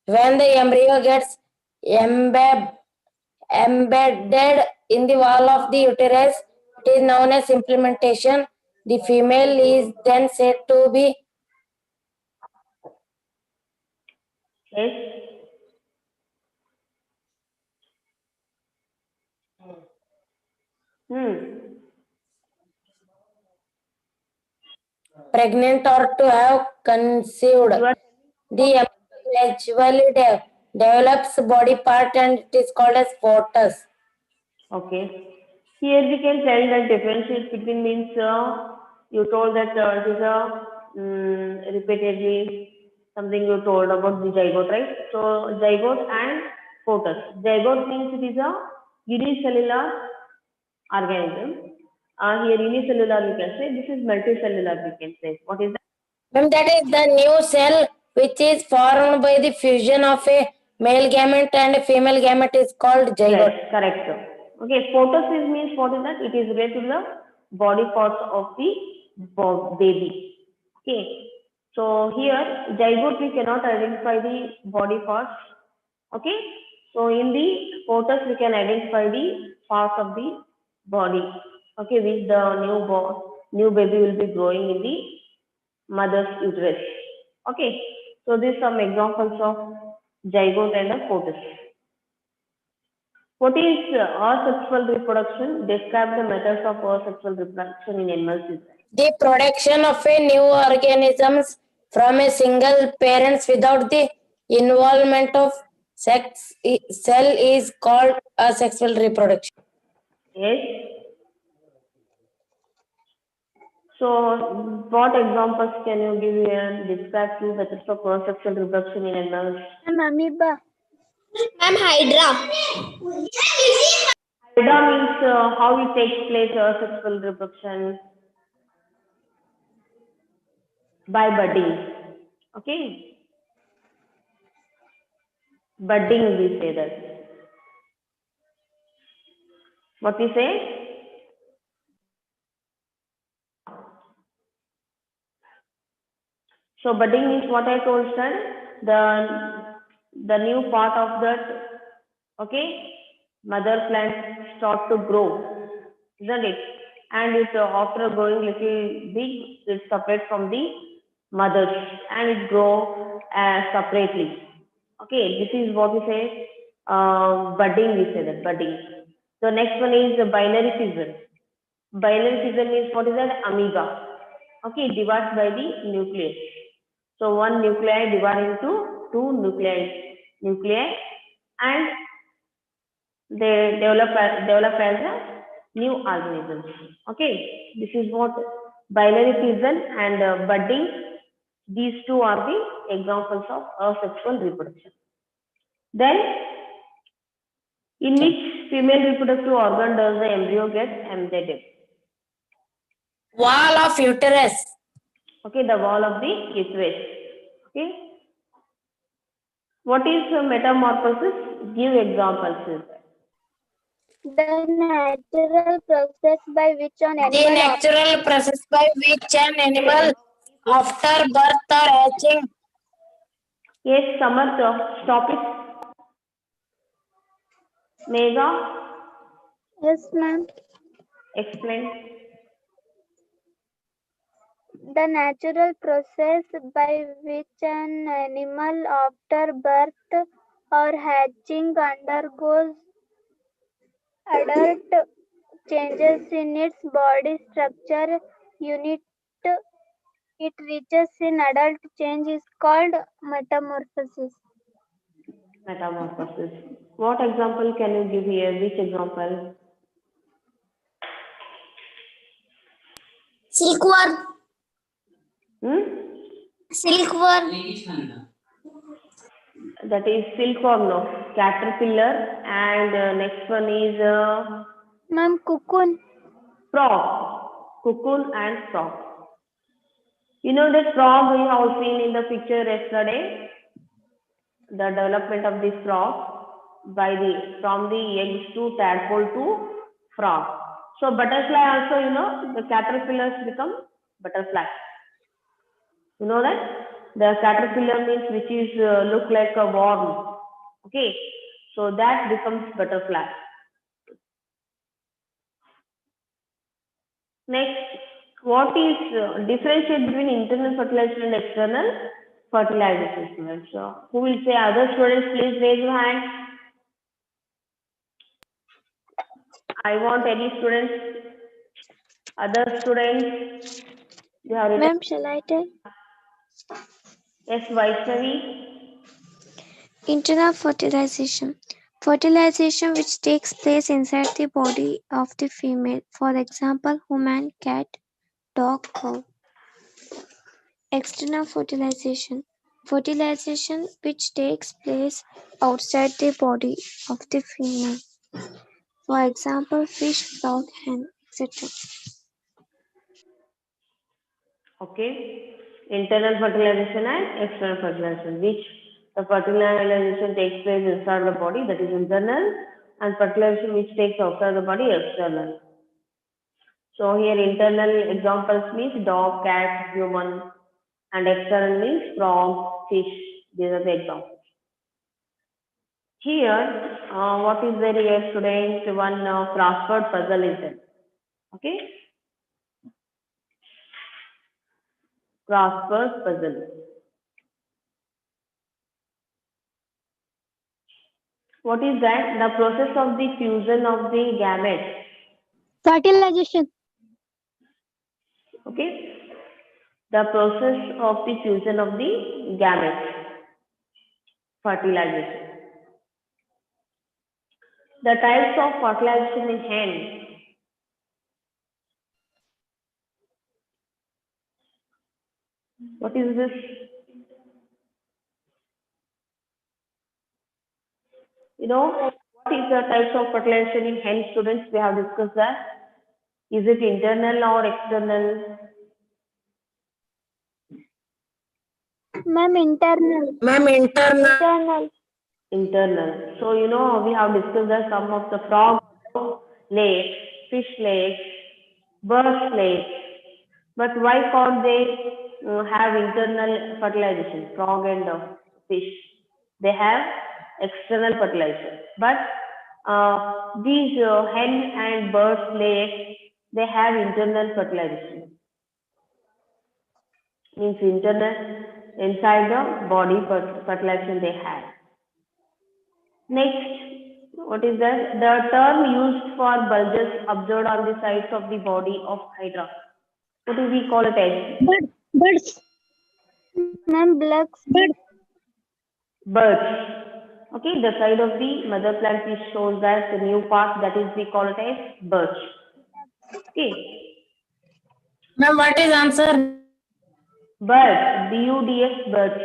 When the embryo gets embedded in the wall of the uterus, it is known as implementation. The female is then said to be Yes. pregnant or to have conceived. You are The embryo gradually develops body part and it is called as fetus. okay. Here we can tell that differentiate between means you told that it is a repeatedly something you told about the zygote, right? So zygote and fetus. Zygote means it is a unicellular organism. Here unicellular we can say. This is multicellular we can say. What is that? Ma'am, that is the new cell which is formed by the fusion of a male gamete and a female gamete is called zygote. Yes, correct. Okay, fetus is means what is that? It is related to the body parts of the baby. Okay, so here zygote we cannot identify the body parts. Okay, so in the fetus we can identify the parts of the body. Okay, which the new baby will be growing in the mother's uterus. Okay, so these are some examples of zygote and a fetus. What is asexual reproduction? Describe the methods of asexual reproduction in animals. The production of a new organisms from a single parents without the involvement of sex cell is called asexual reproduction. Yes. So, what examples can you give here? Describe two methods of cross-sexual reproduction in animals. Amoeba. Ma'am, Hydra. Hydra means how it takes place, sexual reproduction by budding. Okay, budding we say that. What we say? So budding is what I told sir, the new part of that, okay, mother plant start to grow, isn't it? And it after growing little big, it separate from the mothers and it grow separately. Okay, this is what we say budding. We say that budding. So next one is the binary fission. Binary fission means what is that? Amoeba. Okay, divides by the nucleus. So one nuclei divided into two nuclei, and they develop as a new organisms. Okay, this is what binary fission and budding. These two are the examples of asexual reproduction. Then, in which female reproductive organ does the embryo get embedded? Wall of uterus. Okay, the wall of the uterus. Okay. What is metamorphosis? Give examples. The natural process by which an The animal natural process by which an animal after birth or hatching. Yes, Samarth, stop it. Mega, Yes, ma'am. explain. The natural process by which an animal after birth or hatching undergoes adult changes in its body structure unit it reaches in adult change is called metamorphosis. Metamorphosis. What example can you give here? Which example? Silkworm. Silkworm. That is silkworm, no. Caterpillar. And next one is Ma'am, cocoon. frog. Cocoon and frog. You know that frog we have seen in the picture yesterday? The development of this frog from the eggs to tadpole to frog. So butterfly also, the caterpillars become butterfly. You know that? The caterpillar means which is look like a worm. Okay. So that becomes butterfly. Next, what is differentiate between internal fertilization and external fertilization, students? So who will say other students? Please raise your hand. I want any students, other students. You have written. Ma'am, shall I tell? Yes, Vaishnavi. Internal fertilization. Fertilization which takes place inside the body of the female. For example, human, cat, dog, cow. External fertilization. Fertilization which takes place outside the body of the female. For example, fish, frog, hen, etc. Okay. Internal fertilization and external fertilization, which the fertilization takes place inside the body, that is internal, and fertilization which takes outside the body, external. So here internal examples means dog, cat, human, and external means frog, fish. These are the examples. Here, what is there here, students? One crossword puzzle is there. Okay. Crossword puzzle. What is that? The process of the fusion of the gametes. Fertilization. Okay. The process of the fusion of the gametes. Fertilization. The types of fertilization in hen. What is this? What is the types of fertilization in hen, students? We have discussed that. Is it internal or external? Ma'am, internal. Ma'am, internal. Internal. Internal. So, we have discussed that some of the frog legs, fish legs, bird legs. But why can't they have internal fertilization, frog and fish? They have external fertilization. But these hen and bird legs, they have internal fertilization. Means internal, inside the body fertilization they have. Next, what is that? The term used for bulges observed on the sides of the body of Hydra. What do we call it as? Birds. Ma'am, blacks. Birds. Okay, the side of the mother plant which shows that the new part, that is we call it as birds. Okay. Ma'am, what is answer? Birds. B-U-D-S, birds.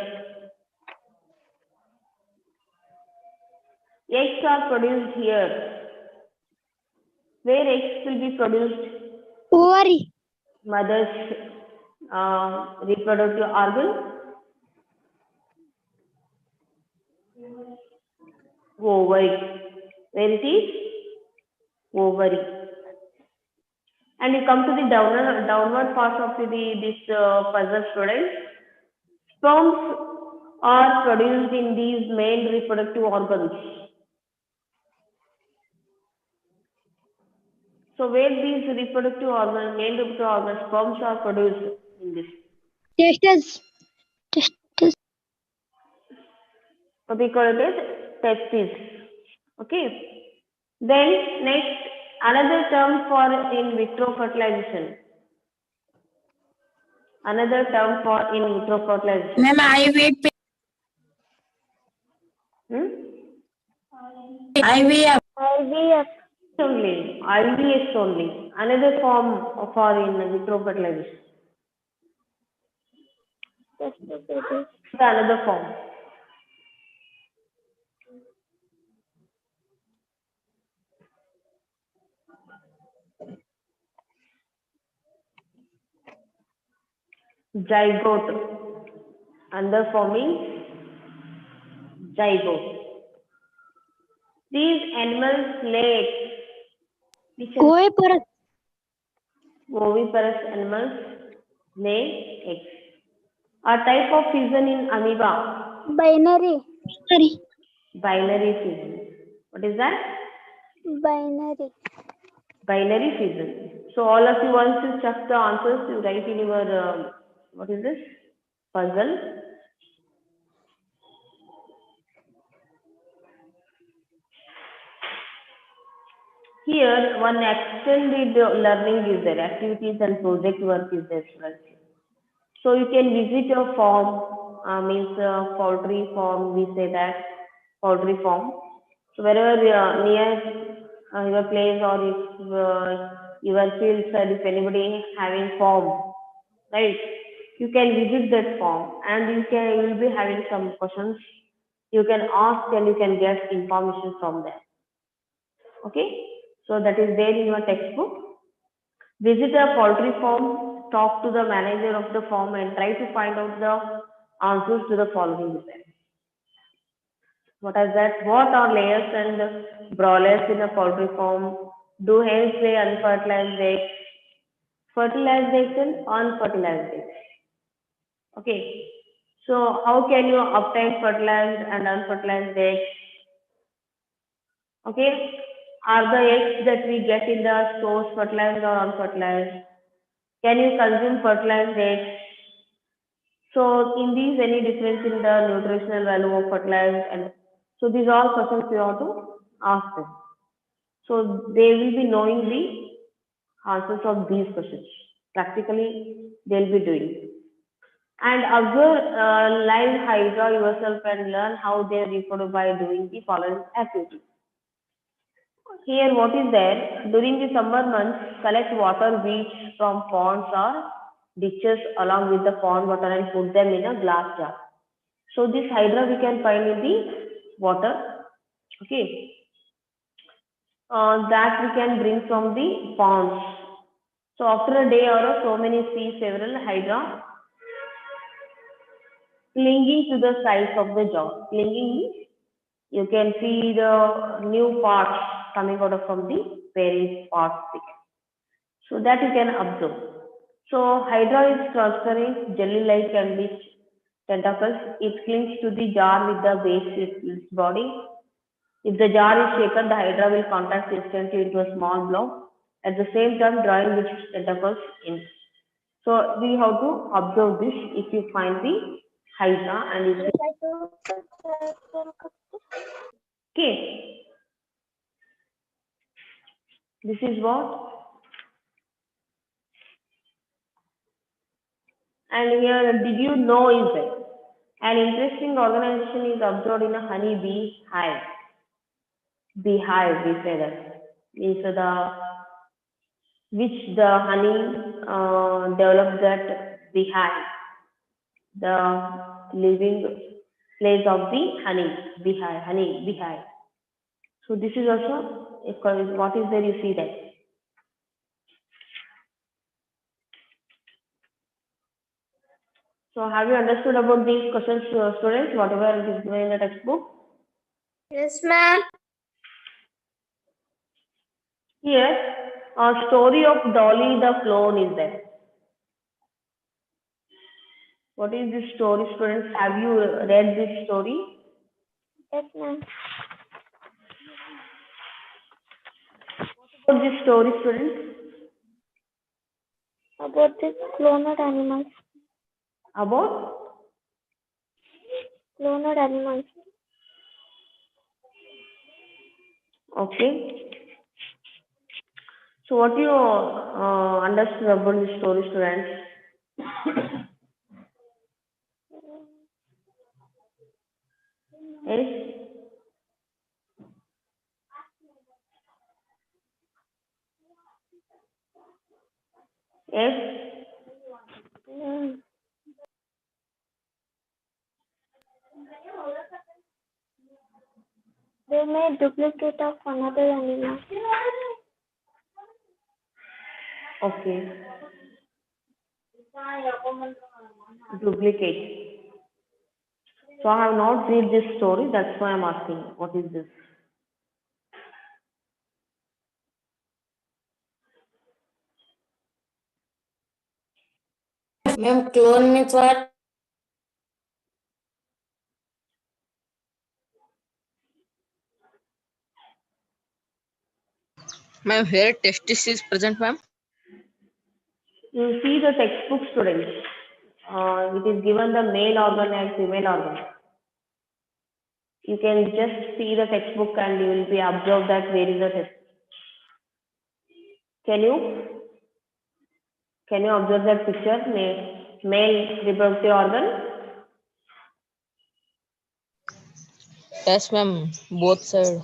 Eggs are produced here. Where eggs will be produced? Ovary. Mother's reproductive organ. Ovary. Where it is? Ovary. And you come to the downward part of this puzzle, students. Sperms are produced in these main reproductive organs. So where these main reproductive organs, sperms are produced in this. Testes. So we call it as testes. Okay. Then next, another term for in vitro fertilization. Another term for in vitro fertilization. Ma'am, IVF. IVF. IVF. Only. IVS only. Another form for in vitro fertilization. Another form. Zygote. Another form is zygote. These animals lay eggs. Oviparous animals lay eggs. A type of fission in amoeba. Binary. Binary fission. What is that? Binary. Binary fission. So all of you, once you check the answers, you write in your what is this? Puzzle. Here, one extended learning is there. Activities and project work is there. So you can visit a farm, means poultry farm. We say that poultry farm. So wherever near your place, or if your field side, if anybody having farm, right? You can visit that farm, and you will be having some questions. You can ask and you can get information from there. Okay, so that is there in your textbook. Visit a poultry farm, talk to the manager of the farm, and try to find out the answers to the following events. What is that? What are layers and broilers in a poultry farm? Do hens lay unfertilized eggs? Fertilized eggs and unfertilized eggs. Okay, so how can you obtain fertilized and unfertilized eggs? Okay, are the eggs that we get in the stores fertilized or unfertilized? Can you consume fertilized eggs? So, in these, any difference in the nutritional value of fertilized? And so, these are all questions you have to ask them. So, they will be knowing the answers of these questions. Practically, they'll be doing. And observe live hydra yourself and learn how they reproduce by doing the following activities. Here, what is there? During the summer months, collect water, beach from ponds or ditches along with the pond water and put them in a glass jar. So this hydra we can find in the water. Okay. That we can bring from the ponds. So after a day or so many see several hydra clinging to the sides of the jar. Clinging means you can see the new parts coming out from the various parts. So that you can observe. So hydra is transparent, jelly-like and with tentacles. It clings to the jar with the base of its body. If the jar is shaken, the hydra will contract instantly into a small blob, at the same time drawing its tentacles in. So we have to observe this. If you find the hydra and if okay, this is what. And here, did you know is that an interesting organization is observed in a honey bee hive. Beehive, we say that. Means which the honey develops that beehive, the living place of the honey beehive. So this is also what is there? You see that. So have you understood about these questions, students? Whatever is given in the textbook. Yes, ma'am. Here, a story of Dolly the clone is there. What is this story, students? Have you read this story? Yes, ma'am. What is this story, students? About the cloned animals. About? Cloned animals. Okay. So what you understood about this story, students? Yes? Yes? They made duplicate of another animal. Okay. Duplicate. So I have not read this story, that's why I'm asking, what is this? Ma'am, clone means what? Ma'am, here testis is present, ma'am. You see the textbook, students. It is given the male organ and female organ. You can just see the textbook and you will be observed that where is the test. Can you observe that picture? Male reproductive organ. Yes, ma'am. Both side.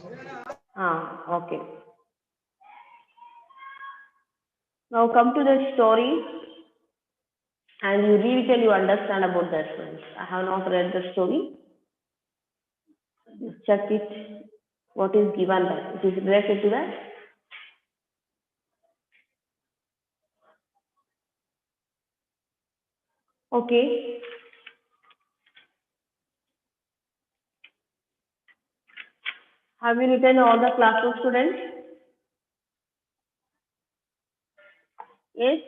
Okay. Now come to the story and you read it and you understand about that, friends. I have not read the story. Just check it. What is given there? It is related to that. Okay. Have you written all the classroom, students? Yes.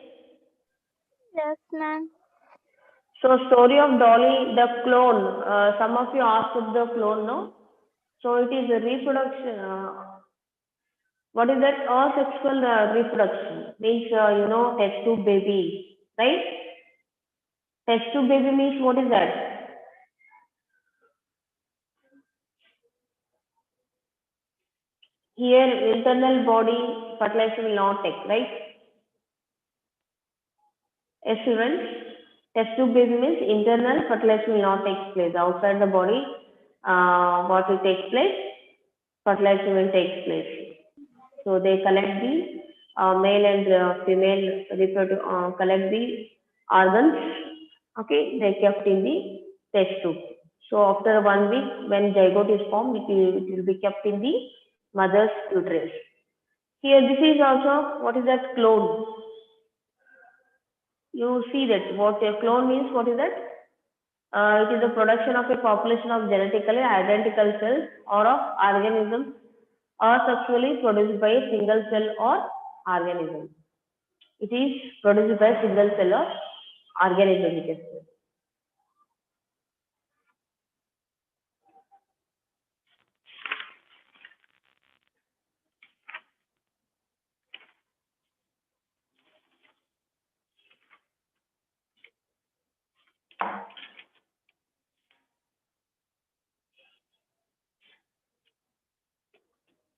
Yes, ma'am. So story of Dolly the clone. Some of you asked of the clone, no? So it is a reproduction. What is that? Asexual reproduction means test tube baby, right? Test tube baby means what is that? Here internal body fertilization will not take, right? Yes, students. Test tube baby means internal fertilization will not take place. Outside the body, what will take place? Fertilization will take place. So they collect the male and female collect the organs. Okay, they kept in the test tube. So after 1 week, when zygote is formed, it will be kept in the mother's uterus. Here, this is also, what is that, clone? You see that what a clone means. What is that? It is the production of a population of genetically identical cells or of organisms or sexually produced by a single cell or organism. It is produced by a single cell or organism, we can say.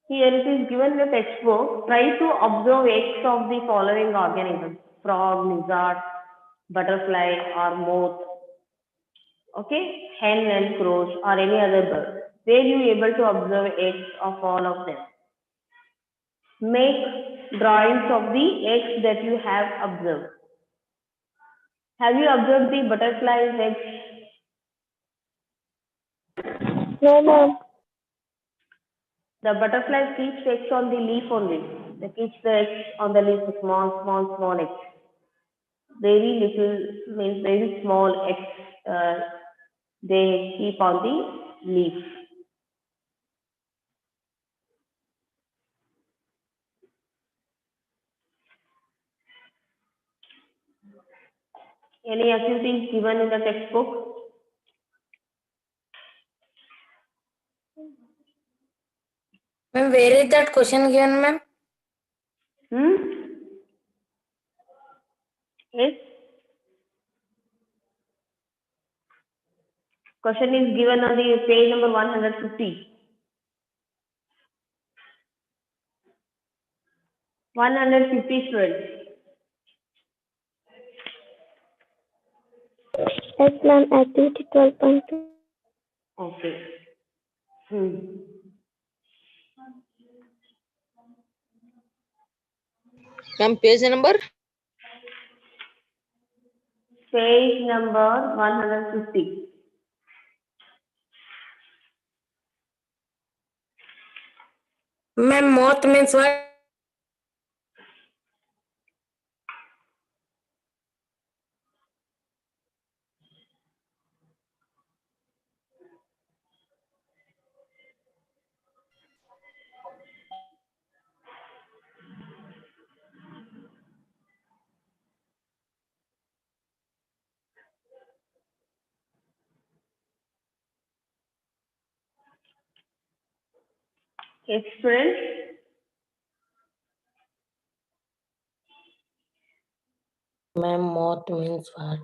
Here it is given in the textbook. Try to observe eggs of the following organisms: frog, lizard, butterfly, or moth. Okay, hen and crows, or any other bird. Were you able to observe eggs of all of them? Make drawings of the eggs that you have observed. Have you observed the butterfly's eggs? No, ma'am. The butterfly keeps eggs on the leaf only. They keep the eggs on the leaf, small eggs. Very little, means very small eggs. They keep on the leaf. Any activities given in the textbook? Ma'am, where is that question given, ma'am? Yes. Question is given on the page number 150. 150 students. Yes, ma'am. Activity 12.2. Okay. Ma'am, page number? Page number 150. Ma'am, moth means what? Yes, students. Ma'am, moth means what?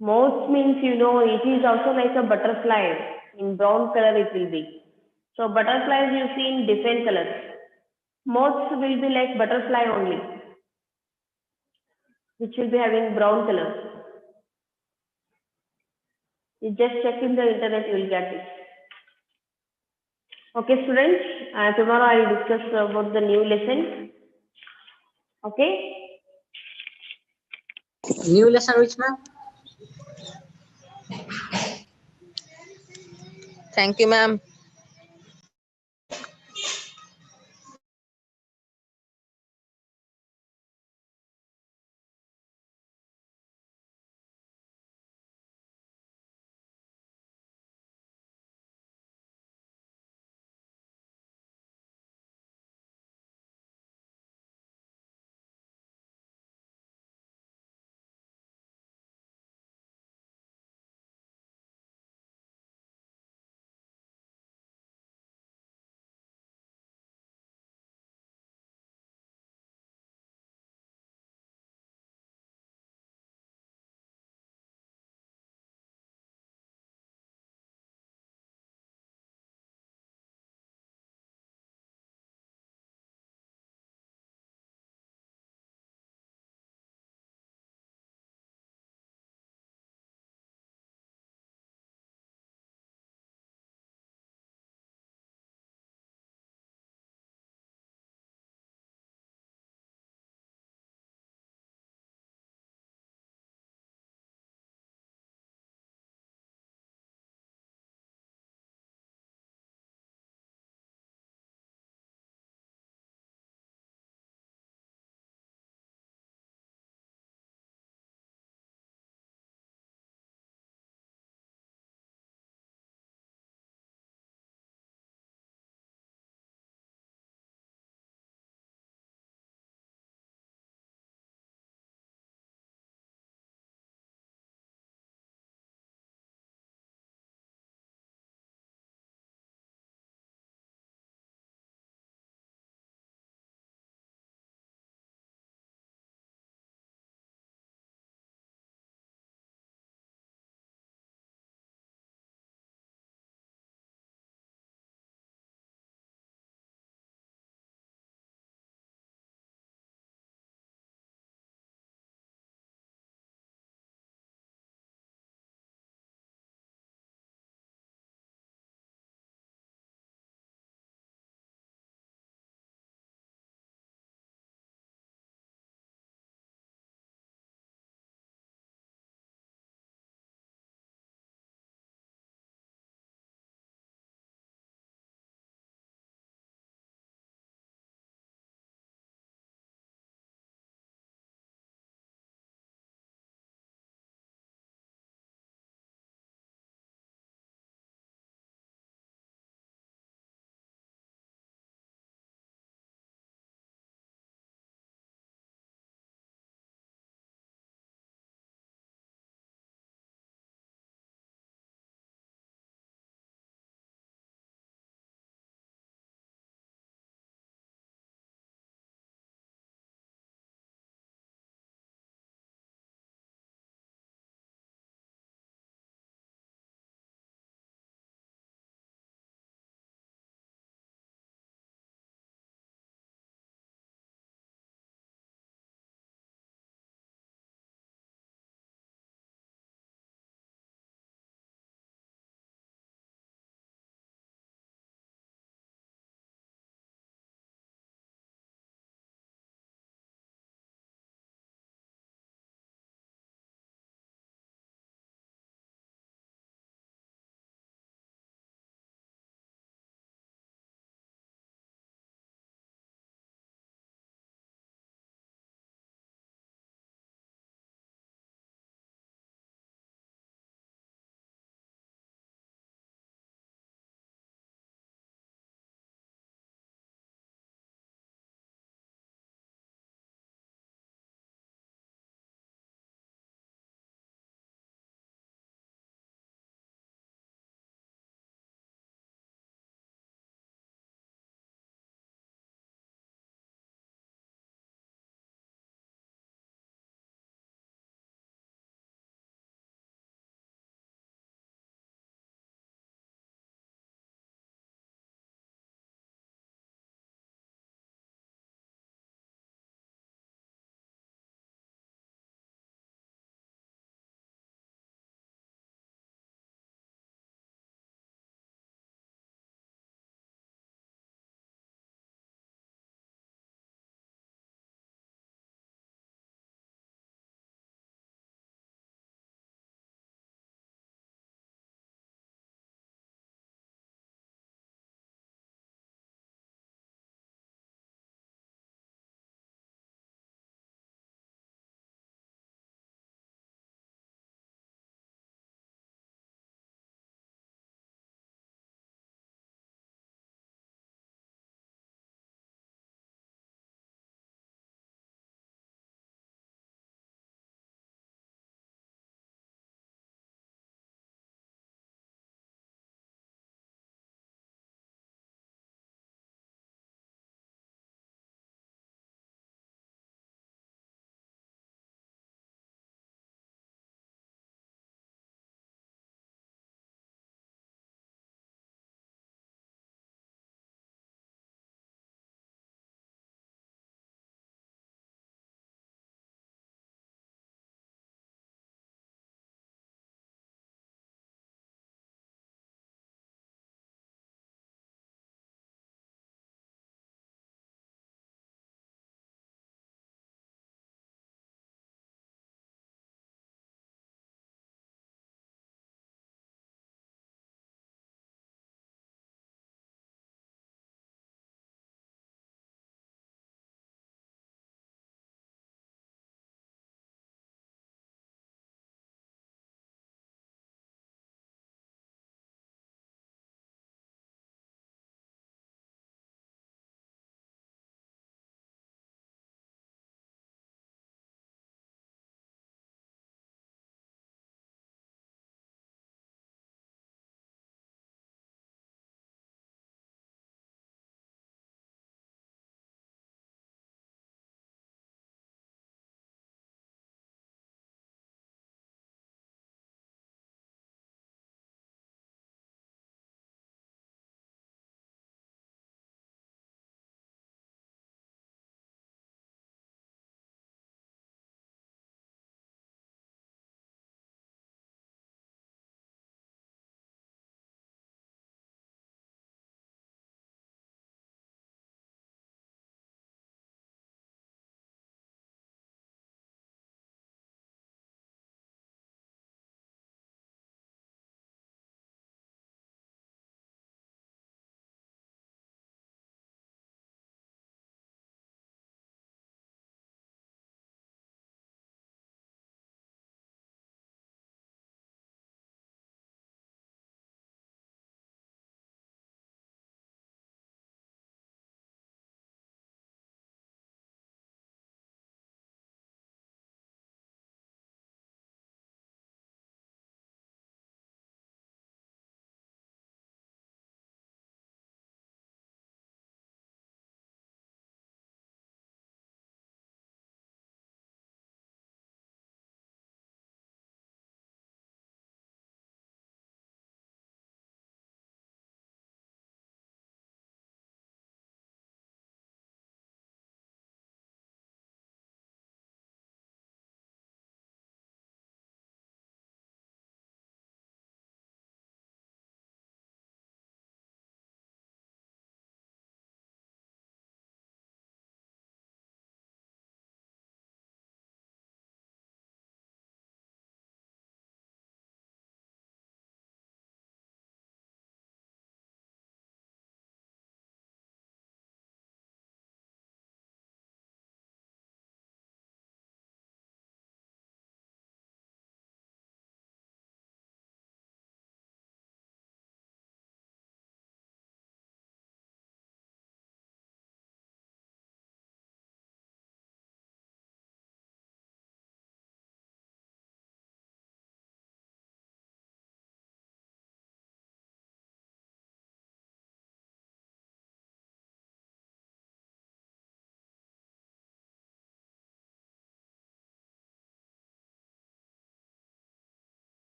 Moth means, it is also like a butterfly. In brown color it will be. So butterflies you see in different colors. Moths will be like butterfly only, which will be having brown color. You just check in the internet, you will get it. Okay, students. Tomorrow I will discuss about the new lesson. Okay. New lesson which, ma'am? Thank you, ma'am.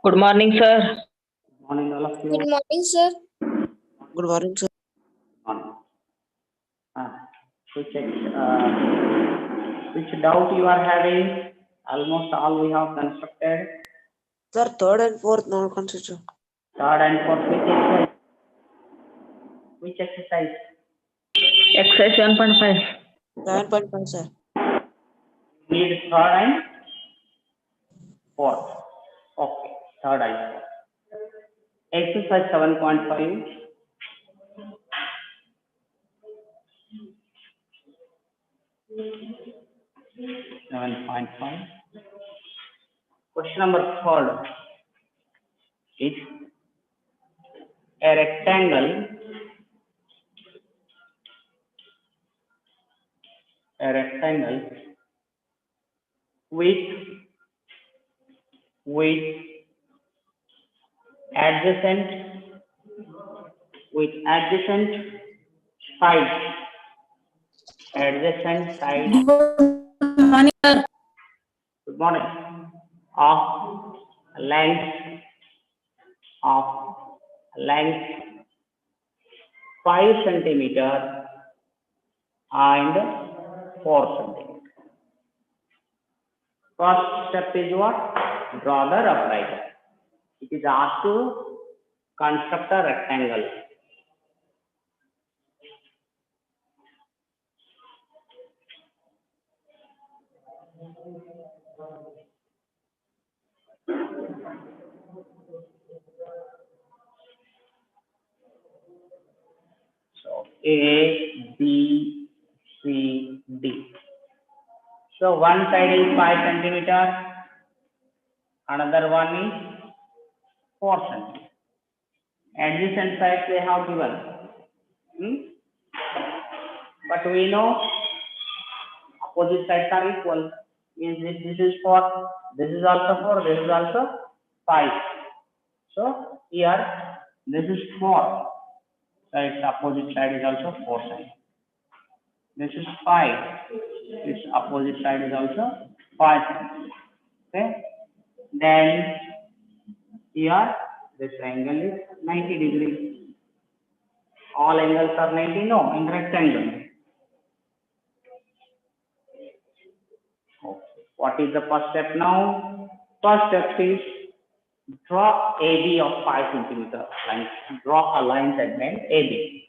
Good morning, sir. Morning, all of you. Good morning, sir. Good morning, sir. Morning. Which doubt you are having? Almost all we have constructed. Sir, third and fourth non-constitutive. Third and fourth, which exercise? Exercise 7.5. 7.5, sir. Need third and fourth. Okay, third and fourth. Exercise 7.5. Question number 4 is a rectangle with adjacent sides. Good morning. Of length 5 centimeter and 4 centimeter. First step is what? Draw the rough diagram. It is asked to construct a rectangle. So A, B, C, D. So one side is 5 centimeter, another one is 4 centimeter. Adjacent sides they have given. But we know opposite sides are equal. Means if this is 4, this is also 4, this is also 5. So here this is 4. So its opposite side is also 4 side. This is 5. Its opposite side is also 5. Okay. Then here this angle is 90 degrees. All angles are 90? No, in rectangle. What is the first step now? First step is draw AB of 5 centimeter line. Draw a line segment AB.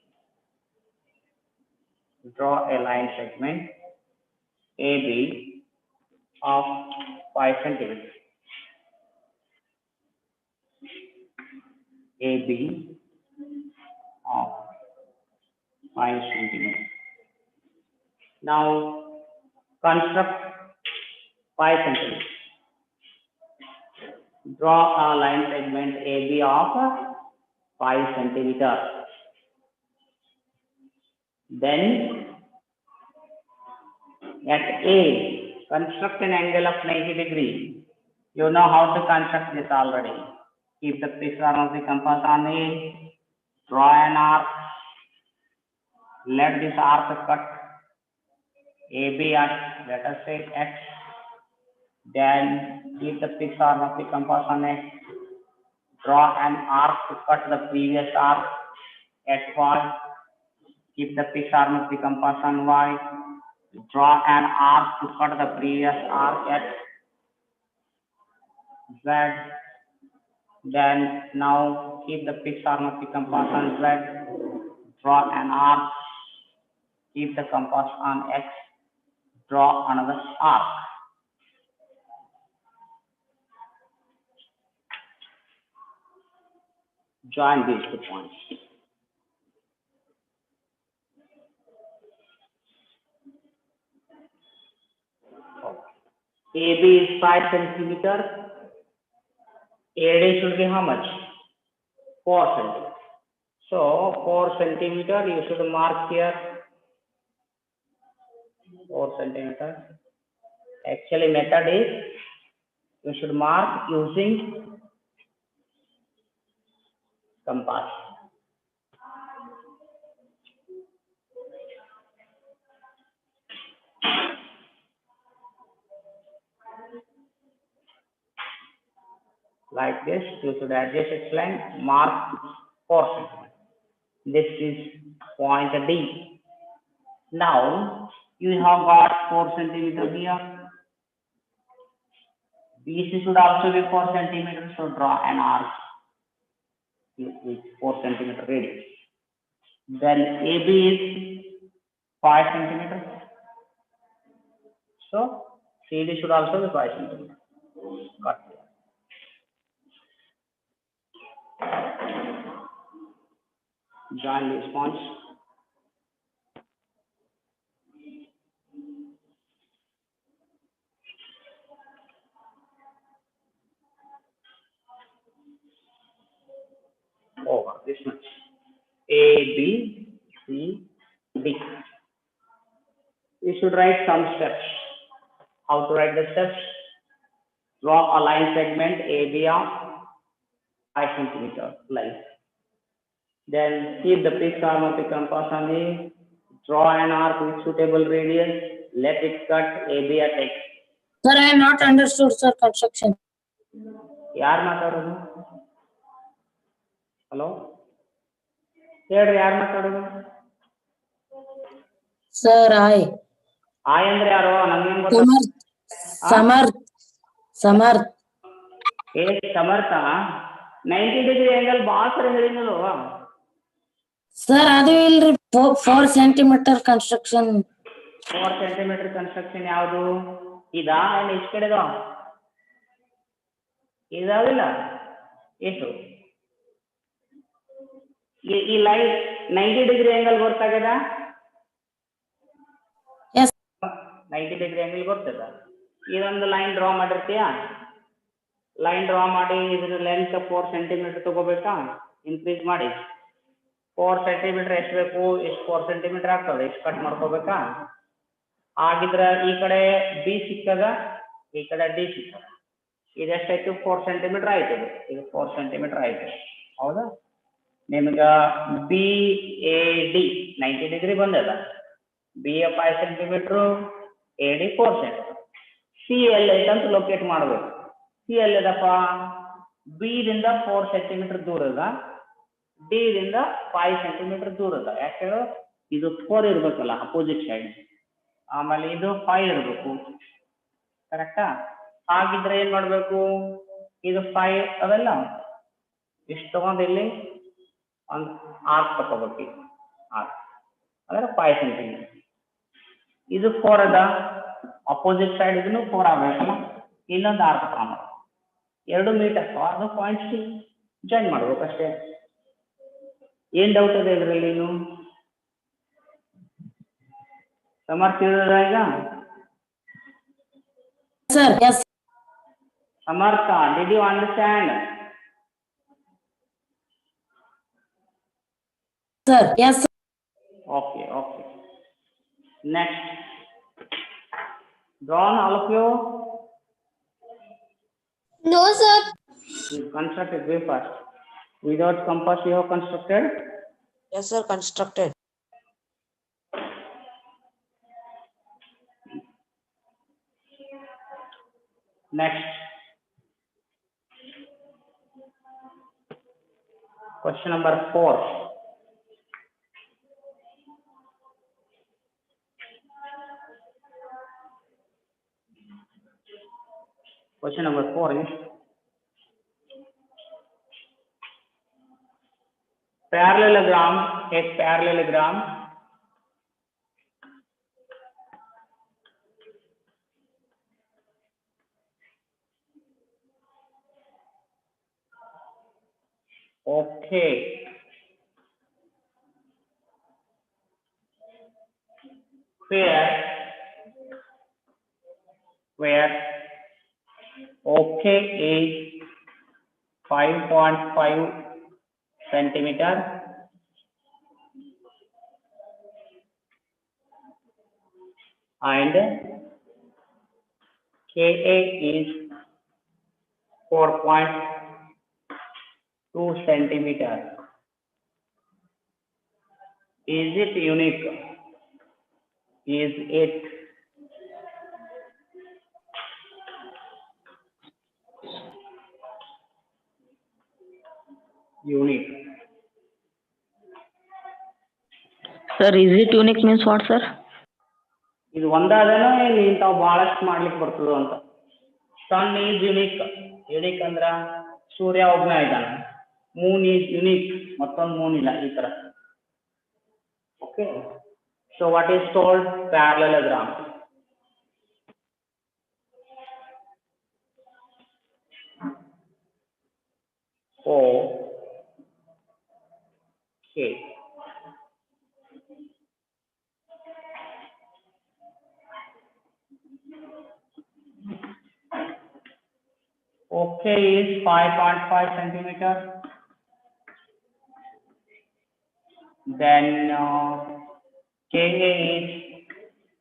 Draw a line segment AB of 5 centimeters. AB of 5 centimeters. Now construct 5 centimeters. Draw a line segment AB of 5 centimeters. Then at A, construct an angle of 90 degrees. You know how to construct this already. Keep the fixed arm of the compass on A. Draw an arc. Let this arc cut AB at, let us say, X. Then keep the fixed arm of the compass on X. Draw an arc to cut the previous arc at Y. Keep the fixed arm of the compass on Y. Draw an arc to cut the previous arc at Z. Then now keep the fixed arm of the compass on Z. Draw an arc. Keep the compass on X. Draw another arc. Join these 2 points. AB is 5 centimeter. AD should be how much? 4 centimeter. So 4 centimeter you should mark here. 4 centimeter. Actually method is you should mark using compass. like this. You should adjust its length, mark 4 centimeters. This is point D. Now you have got 4 centimeters here. BC should also be 4 centimeters, so draw an arc with 4 centimeter radius. Then AB is 5 centimeters. So CD should also be 5 centimeters. Got it. Join these points. Over this much. A, B, C, D. We should write some steps. How to write the steps? Draw a line segment AB of 5 centimeter length. Then keep the fixed arm of the compass on the, draw an arc with suitable radius, let it cut AB at X. Sir, I have not understood, sir, construction. ಯಾರು ಮಾತಾಡೋದು? Hello, ಹೇಳ್ರಿ, ಯಾರು ಮಾತಾಡೋದು? Sir, I. ಆಯ್ ಅಂದ್ರೆ ಯಾರು? ನಮ್ಗೇನ್ ಗೊತ್ತ? ಸಮರ್ಥ. ಏ ಸಮರ್ಥ 90 ಡಿಗ್ರಿ ಆಂಗಲ್ ಬಾಸ್ರ ಹೇಳಿನಲ್ವಾ? ಸರ್ ಅದು ಇಲ್ರಿ 4 ಸೆಂಟಿಮೀಟರ್ ಕನ್ಸ್ಟ್ರಕ್ಷನ್. 4 ಸೆಂಟಿಮೀಟರ್ ಕನ್ಸ್ಟ್ರಕ್ಷನ್ ಯಾವುದು? ಇದಾ ಏನು ಇಷ್ಟು ಕಡೆದ? ಇದಾವಿಲ್ಲ ಎಷ್ಟು? ಈ ಲೈನ್ 90 ಡಿಗ್ರಿ ಆಂಗಲ್ ಗೊತ್ತಾಗದ? 90 ಡಿಗ್ರಿ ಆಂಗಲ್ ಗೊತ್ತದ. ಇದೊಂದು ಲೈನ್ ಡ್ರಾ ಮಾಡಿರ್ತೀಯ. ಲೈನ್ ಡ್ರಾ ಮಾಡಿ ಇದ್ರ ಲೆಂತ್ 4 ಸೆಂಟಿಮೀಟರ್ ತಗೋಬೇಕಾ? ಇನ್ಕ್ರೀಸ್ ಮಾಡಿ 4 ಸೆಂಟಿಮೀಟರ್ ಎಷ್ಟು ಬೇಕು? ಎಷ್ಟು 4 ಸೆಂಟಿಮೀಟರ್ ಆಗ್ತದೆ, ಎಷ್ಟು ಕಟ್ ಮಾಡ್ಕೋಬೇಕಾ? ಆಗಿದ್ರ ಈ ಕಡೆ ಬಿ ಸಿಕ್ಕದ, ಈ ಕಡೆ ಡಿ ಸಿಕ್ಕದ. ಇದೆಷ್ಟಾಯ್ತು? 4 ಸೆಂಟಿಮೀಟರ್ ಆಯ್ತು. ಇದು 4 ಸೆಂಟಿಮೀಟರ್ ಆಯ್ತು, ಹೌದಾ? ನಿಮ್ಗ ಬಿ ಎ ಡಿ 90 ಡಿಗ್ರಿ ಬಂದದ. B A 5 centimetre, A D 4 centimetre. C L ಐತಂತ ಲೊಕೇಟ್ ಮಾಡ್ಬೇಕು. ಸಿ ಎಲ್ ಇದಪ್ಪ, ಬಿ ದಿಂದ 4 ಸೆಂಟಿಮೀಟರ್ ದೂರ ಅದ, ಡಿ ದಿಂದ 5 ಸೆಂಟಿಮೀಟರ್ ದೂರ ಅದ. ಯಾಕೆ ಹೇಳು? ಇದು 4 ಇರ್ಬೇಕಲ್ಲ ಅಪೋಸಿಟ್ ಸೈಡ್, ಆಮೇಲೆ ಇದು 5 ಇರ್ಬೇಕು, ಕರೆಕ್ಟಾ? ಹಾಗಿದ್ರೆ ಏನ್ ಮಾಡ್ಬೇಕು? ಇದು 5 ಅದಲ್ಲ, ಇಷ್ಟು ತಗೊಂಡು ಇಲ್ಲಿ ಒಂದು ಆರ್ಕ್ ತಗೋಬೇಕು. ಆರ್ಕ್ ಅಂದ್ರೆ 5 ಸೆಂಟಿಮೀಟರ್. ಇದು 4 ಅದ, ಅಪೋಸಿಟ್ ಸೈಡ್ ಇದನ್ನು 4 ಆಗ್ಬೇಕಲ್ಲ. ಇನ್ನೊಂದು ಆರ್ಕ್ ತಗೊಂಡು 2 ಮೀಟರ್ ಅದು ಪಾಯಿಂಟ್ ಜಾಯಿನ್ ಮಾಡ್ಬೇಕು ಅಷ್ಟೇ. ಏನ್ ಡೌಟ್ ಇದೆ ಇದರಲ್ಲಿ? ನೀವು ಸಮರ್ಥ ಈಗ sir, yes Samarth, did you understand? Sir, yes. Okay. Next, drawn all of you. No, sir. You constructed way fast. Without compass you have constructed. Yes, sir, constructed. Next, question number 4. Question number 4 is parallelogram. A parallelogram okay. Where okay is 5.5 centimeter and KA is 4.2 centimeter. Is it unique? Is it unique. Sir, is it unique means what, sir? ಇದು ಒಂದಾದೇನೋ ಏನು ಇಂಥವು ಬಹಳಷ್ಟು ಮಾಡ್ಲಿಕ್ಕೆ ಬರ್ತದೋ ಅಂತ. ಸನ್ is unique. Unique ಅಂದ್ರ ಸೂರ್ಯ ಒಬ್ಬನೇ ಇದ್ದಾನೆ. ಮೂನ್ ಈಸ್ ಯುನಿಕ್, ಮತ್ತೊಂದು ಮೂನ್ ಇಲ್ಲ, ಈ ತರ. Okay, so what is told parallelogram. Okay. Okay is 5.5 centimeter. Then KA is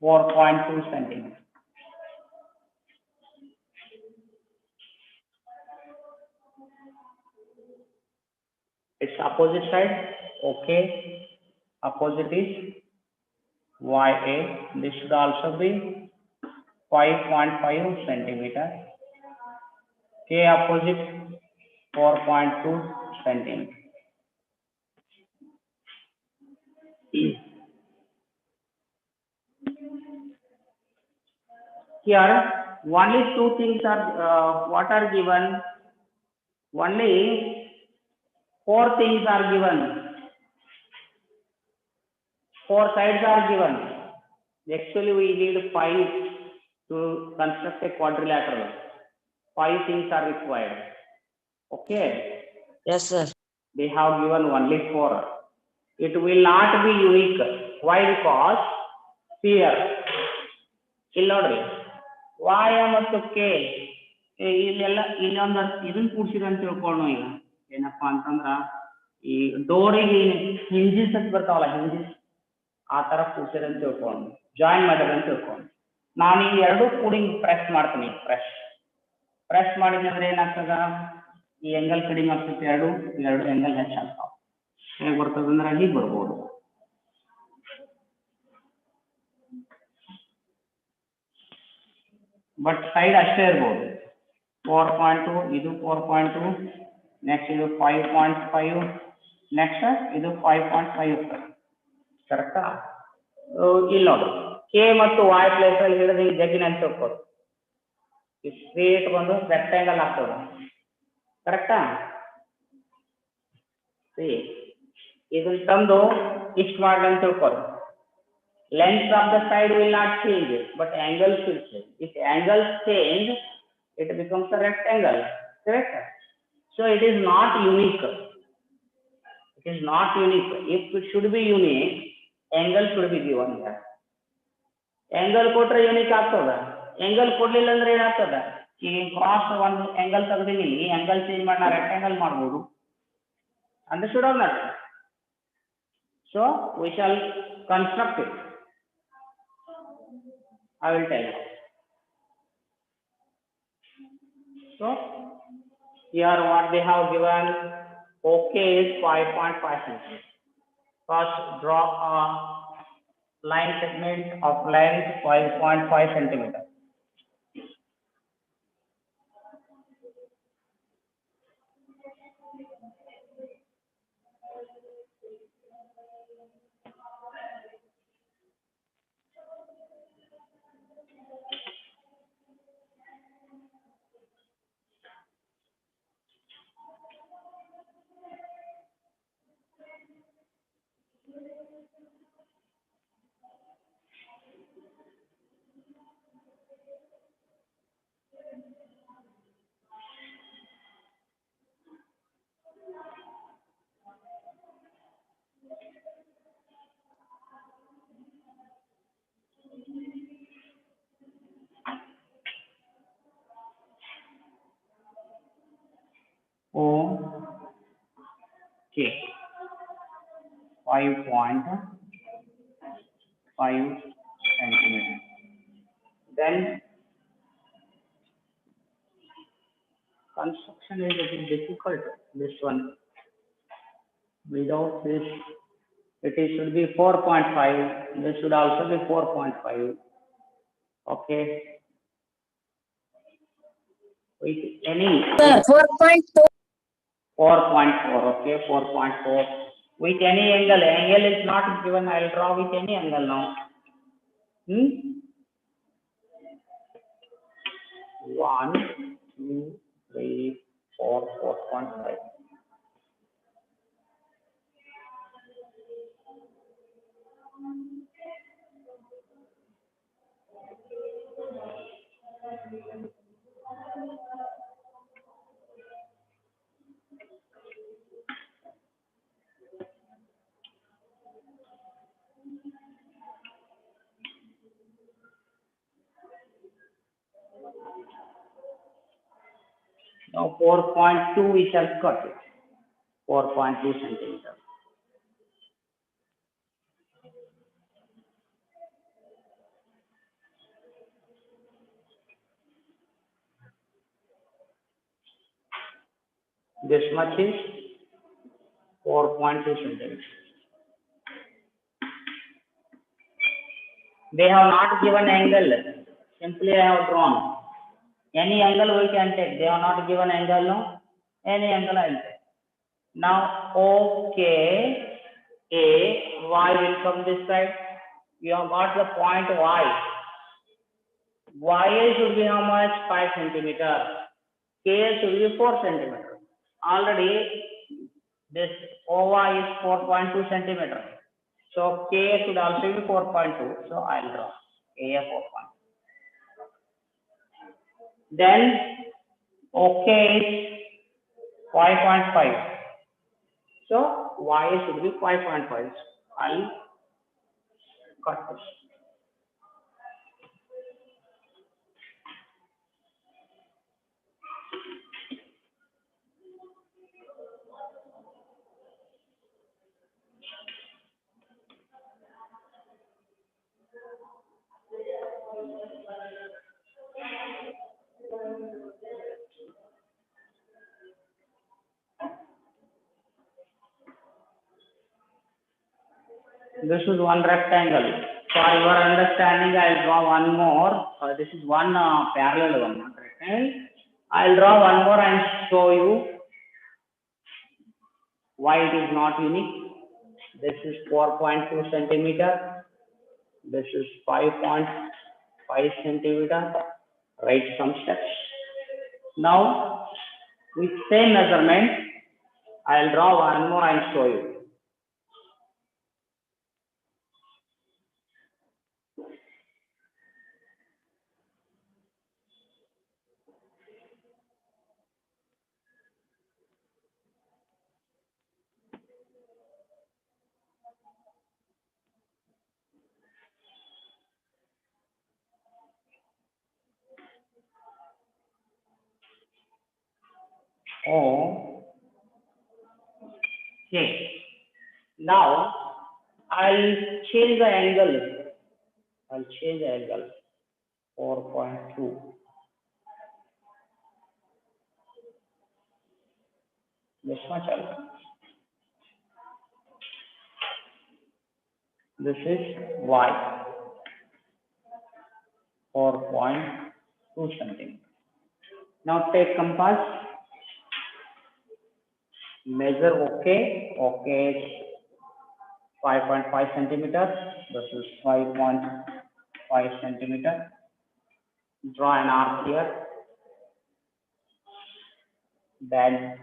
4.2 centimeter. Its opposite side. Okay, opposite is YA. This should also be 5.5 centimeter. K opposite 4.2 centimeter. Here only two things are what are given. Only 4 things are given. 4 sides are given. Actually we need 5 to construct a quadrilateral. 5 things are required. Okay. Yes, sir. They have given only 4. It will not be unique. Why? Because here illodri y ಮತ್ತು k ಇಲ್ಲೆಲ್ಲ ಇಲ್ಲೊಂದು ಇದನ್ನ ಕೂಡಿಸಿದ್ರೆ ಅಂತ ತಿಳ್ಕೊಳ್ಳೋಣ. ಈಗ ಏನಪ್ಪಾ ಅಂತಂದ್ರ ಈ ಡೋರಿಗೆ ಹಿಂಜಿಸ್ ಅಂತ ಬರ್ತಾವಲ್ಲ, ಹಿಂಜಿಸ್ ಆ ತರ ಕೂಡಿಸಿದ್ರೆ ಅಂತ ತಿಳ್ಕೊಳ್ಳೋಣ, ಜಾಯಿನ್ ಮಾಡಿದ್ರೆ ಅಂತ ತಿಳ್ಕೊಳ್ಳೋಣ. ನಾನು ಈ ಎರಡು ಕೂಡಿ ಪ್ರೆಸ್ ಮಾಡ್ತೀನಿ. ಪ್ರೆಸ್ ಮಾಡಿದ್ರೆ ಏನಾಗ್ತದ, ಈ ಎಂಗಲ್ ಕಡಿಮೆ ಆಗ್ತೈತಿ, ಎರಡು ಎಂಗಲ್ ಹೆಚ್ಚಾಗ್ತಾವ. ಹೇಗೆ ಬರ್ತದೆ ಅಂದ್ರೆ ಹೀಗೆ ಬರ್ಬೋದು. ಬಟ್ ಸೈಡ್ ಅಷ್ಟೇ ಇರ್ಬೋದು. 4.2, ಇದು 4.2, ನೆಕ್ಸ್ಟ್ ಇದು 5.5, ನೆಕ್ಸ್ಟ್ ಇದು 5.5 ಇರ್ತದೆ. ಕರೆಕ್ಟಾ? ಇಲ್ಲಿ ನೋಡ್ರಿ, ಕೆ ಮತ್ತು ವಾಯ್ ಪ್ಲೇಸ್ ಅಲ್ಲಿ ಹಿಡಿದು ಈ ಜಗ್ಗಿನ ಅಂತ ತಿಳ್ಕೊಳ್ಳಿ. ಸ್ಟ್ರೇಟ್ ಬಂದು ರೆಕ್ಟಾಂಗಲ್ ಆಗ್ತದ. ಕರೆಕ್ಟಾ? ಇದನ್ನ ತಂದು ಇಷ್ಟು ಮಾಡ್ಲಿ ಅಂತ ತಿಳ್ಕೊಳ್ಳಿ. Length of the side will not change, but angle should change. If angles change, it becomes a rectangle. Correct? So it is not unique. It is not unique. If it should be unique, angle should be given here. Angle ಕೊಟ್ರೆ unique ಆಗ್ತದ. Angle ಕೊಡ್ಲಿಲ್ಲ ಅಂದ್ರೆ ಏನಾಗ್ತದ? ಈಗ cross ಒಂದು angle ತೆಗೆದಿನಿ, ಈ angle change ಮಾಡಿ ನಾ rectangle ಮಾಡಬಹುದು. Understood or not? So we shall construct it. I will tell you. So here what they have given, OK is 5.5 centimeters. First draw a line segment of length 5.5 centimeters. OK 5.5 centimeters. Then construction is a bit difficult. This one without this, it should be 4.5. This should also be 4.5. Okay. With any Sir, 4.2. 4.4. Okay, 4.4. With any angle. Angle is not given. I'll draw with any angle now. 1, 2, 3, 4, 4.5. Now 4.2 we shall cut it. 4.2 centimeter. This much is 4.2 centimeters. They have not given angle. Simply I have drawn. Any angle we can take. They have not given angle, no? Any angle I will take. Now, OK, A, Y will come this side. You have got the point Y. YA should be how much? 5 centimeter. KA should be 4 centimeter. Already, this OY is 4.2 centimeter. So, KA should also be 4.2. So, I'll draw KA 4.2. Then, OK is 5.5. So, YA should be 5.5. I'll cut this. This is one rectangle. For your understanding, I'll draw one more. This is one parallel one, not rectangle. I'll draw one more and show you why it is not unique. This is 4.2 centimeter. This is 5.5 centimeter. Write some steps. Now, with same measurement, I'll draw one more and show you. Okay. Now I'll change the angle. I'll change the angle. 4.2. This much. This is Y. 4.2 centimeters. Now take compass. Measure OK. OK is 5.5 centimeters. This is 5.5 centimeters. Draw an arc here. Then.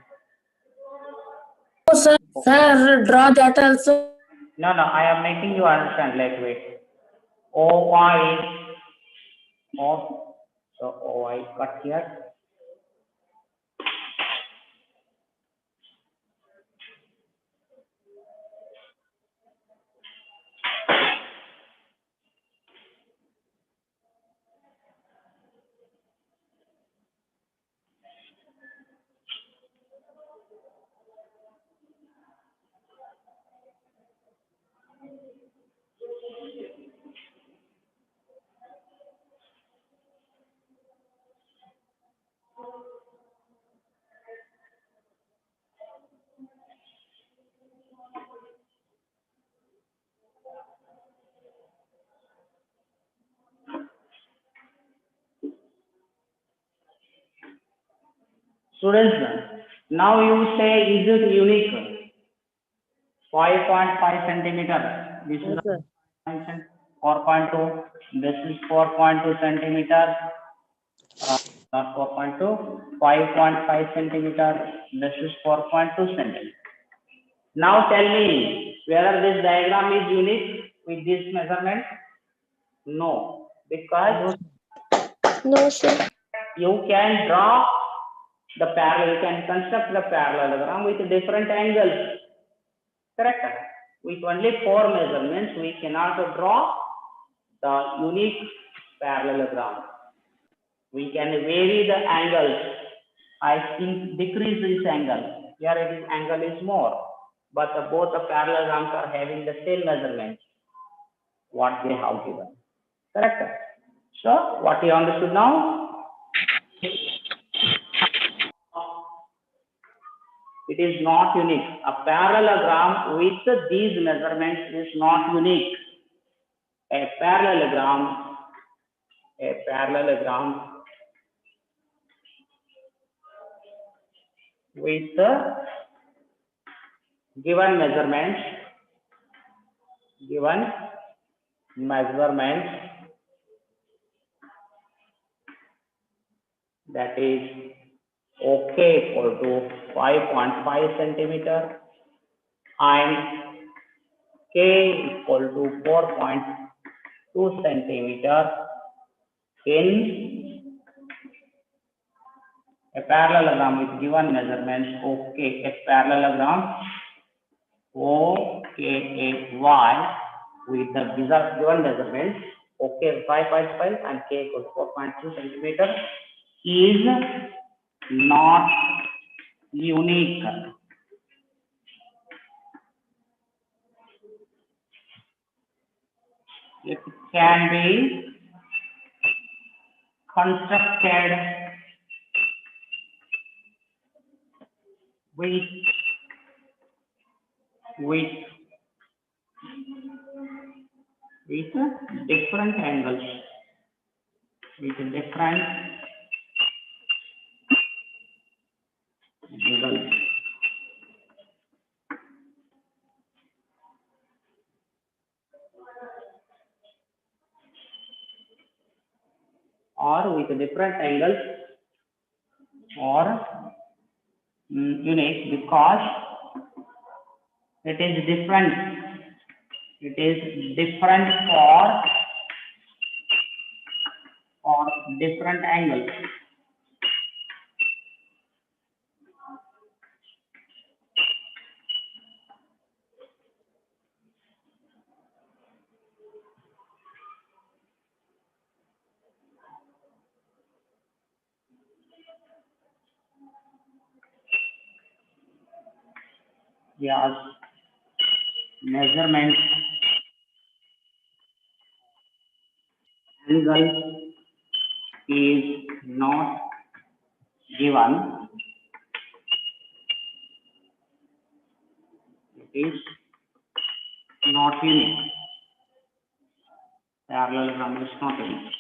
Sir, draw that also. No, I am making you understand. Like, wait. OY is off. So OY cut here. Students, Now you say, is it unique? 5.5 centimeter. This is 4.2. This is 4.2 centimeter. 4.2. 5.5 centimeter. This is 4.2 centimeter. Now tell me whether this diagram is unique with this measurement. No, because No, sir. you can draw the parallel, you can construct the parallelogram with different angles. Correct? With only 4 measurements, we cannot draw the unique parallelogram. We can vary the angles. I think decrease this angle. Here it is angle is more, but both the parallelograms are having the same measurements what they have given. Correct? So what you understood now? It is not unique. A parallelogram with these measurements is not unique. A parallelogram with given measurements that is OK equal to 5.5 centimeter and K equal to 4.2 centimeter in a parallelogram with given measurements. OK, a parallelogram OKAY with the given measurements OK 5.5 and K equals 4.2 centimeter is not unique. It can be constructed with different angles, or with different angles or unique because it is different. It is different for different angles. Yes, measurement angle is not given. It is not unique. Parallelogram is not unique.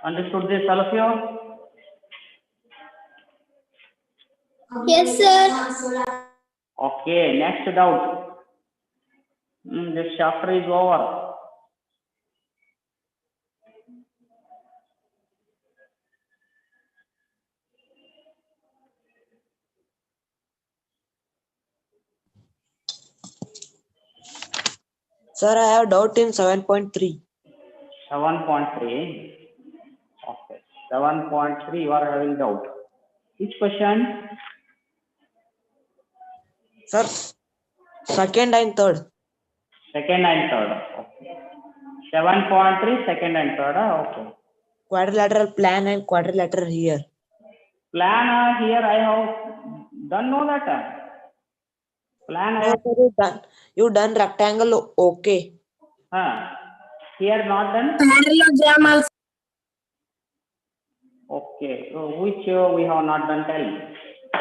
Understood this, all of you? Yes, sir. Okay, next doubt. This chapter is over. Sir, I have doubt in 7.3. 7.3. Okay, 7.3 you are having doubt. Which question? Sir, second and third. Second and third. Okay. 7.3, second and third. Okay. Quadrilateral plan and quadrilateral here. Plan here I have done no that. Plan I have You done rectangle. Okay. here not done. Parallelogram also. Okay, so which we have not done, tell me.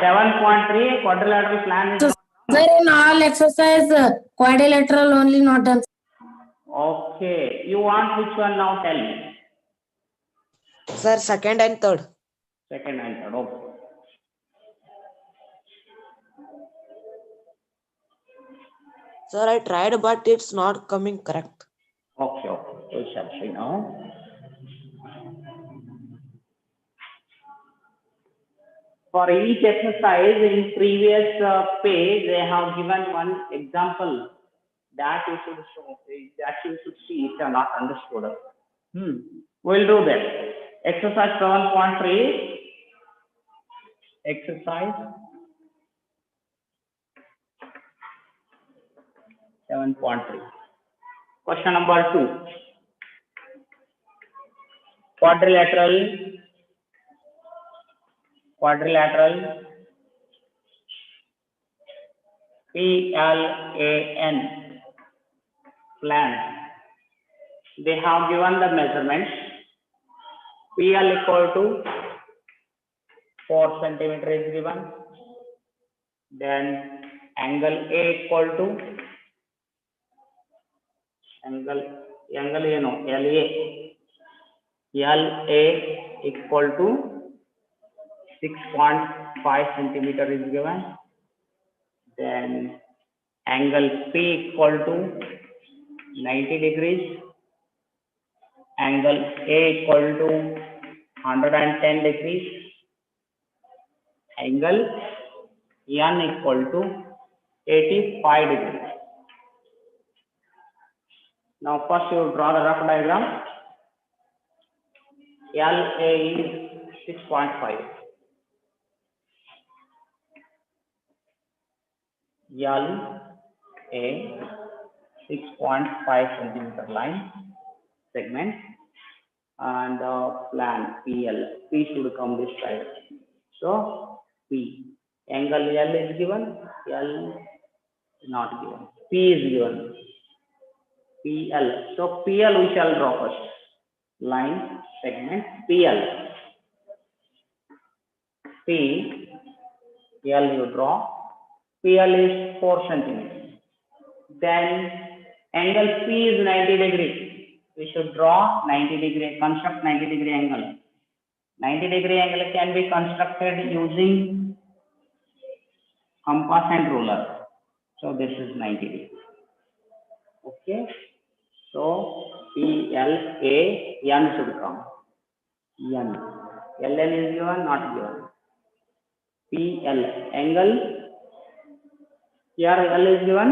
7.3 quadrilateral plan is Sir, in all exercise, quadrilateral only not done. okay. You want which one now, tell me. Sir, second and third. Second and third, okay. Sir, I tried, but it's not coming correct. Okay, we shall see now. For each exercise in previous page, they have given one example that you should show, that you should see if you are not understood. We'll do that. Exercise 7.3. Exercise 7.3. Question number 2. Quadrilateral PLAN plan. They have given the measurements. PL equal to 4 centimeter is given. Then angle A equal to LA equal to 6.5 centimeter is given. Then angle P equal to 90 degrees. Angle A equal to 110 degrees. Angle N equal to 85 degrees. Now first you draw the rough diagram. LA is 6.5. LA 6.5 centimeter line segment, and plan PL. P should come this side. So P. Angle L is given, L not given. P is given. PL. So PL we shall draw first. Line segment PL. P L you draw. PL is 4 centimeters. Then angle P is 90 degree. We should draw 90 degree, construct 90 degree angle. 90 degree angle can be constructed using compass and ruler. So this is 90 degree. Okay. So PLA N should come. N. LN is given, not given. PL angle. Here L is given.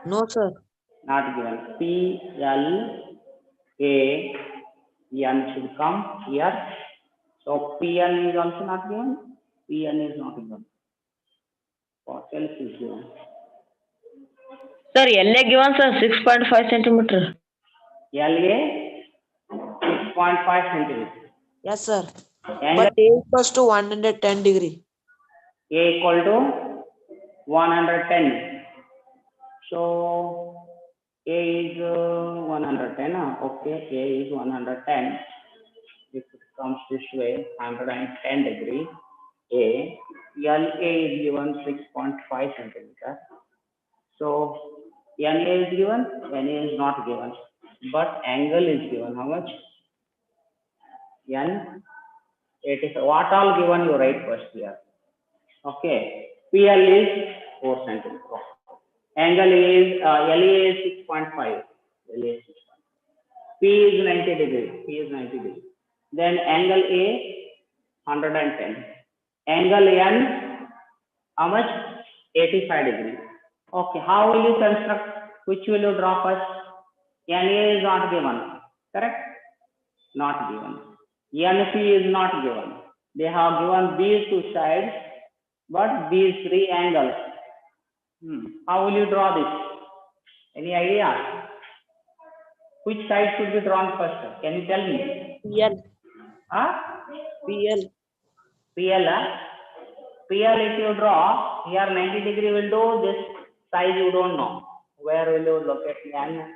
No, sir. Not given. PLA N should come here. So PN is also not given. PN is not given. What else is given? Sir, LA given, sir, 6.5 centimeter. LA 6.5 centimeter. Yes, sir. Angle But A equals to 110 degree. A equal to 110. So A is 110. Okay, A is 110. If it comes this way, 110 degree. A. LA is given 6.5 centimeter. So NA is given, NA is not given. But angle is given. How much? N. It is what all given you write first here. Okay. PL is 4 centimeter. Angle is LA is 6.5. LA is 6.5. P is 90 degree. P is 90 degree. Then angle A 110. Angle N how much? 85 degree. Okay. How will you construct? Which will you draw first? NA is not given. Correct? Not given. NP is not given. They have given these two sides, but these three angles. How will you draw this? Any idea? Which side should be drawn first? Can you tell me? PL. Huh? PL. PL. PL if you draw, here 90 degree will do, this size you don't know. Where will you locate N?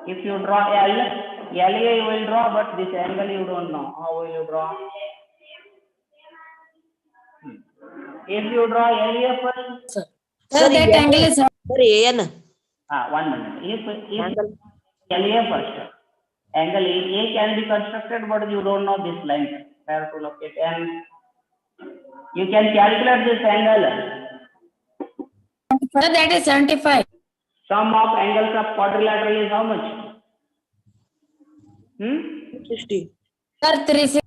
If you draw LA you will draw, but this angle you don't know. How will you draw? If you draw LA first, Sir, Sir, that angle is Sir, AN. 1 minute. If LA first, angle A can be constructed, but you don't know this line where to locate, and you can calculate this angle. Sir, that is 75. Sum of angles of quadrilateral is how much? 60. Sir, 360.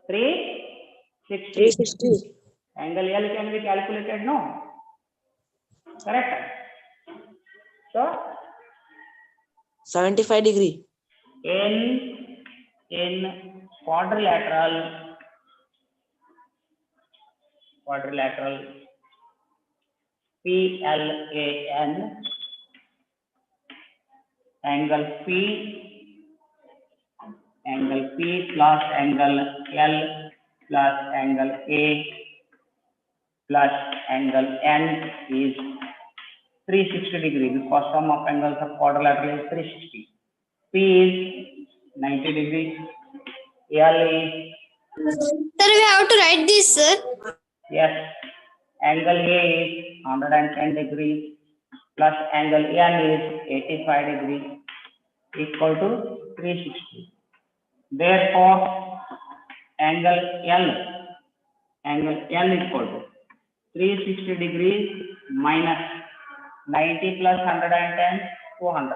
360. 360. Angle L can be calculated, no? Correct. So 75 degree. in quadrilateral PLAN, angle P plus angle L plus angle A plus angle N is 360 degree, because sum of angles of quadrilateral is 360. P is 90 degree. L is, Sir, we have to write this, sir. yes, angle A is 110 degrees plus angle N is 85 degrees equal to 360. Therefore, angle L equal to 360 degrees minus 90 plus 110, 200,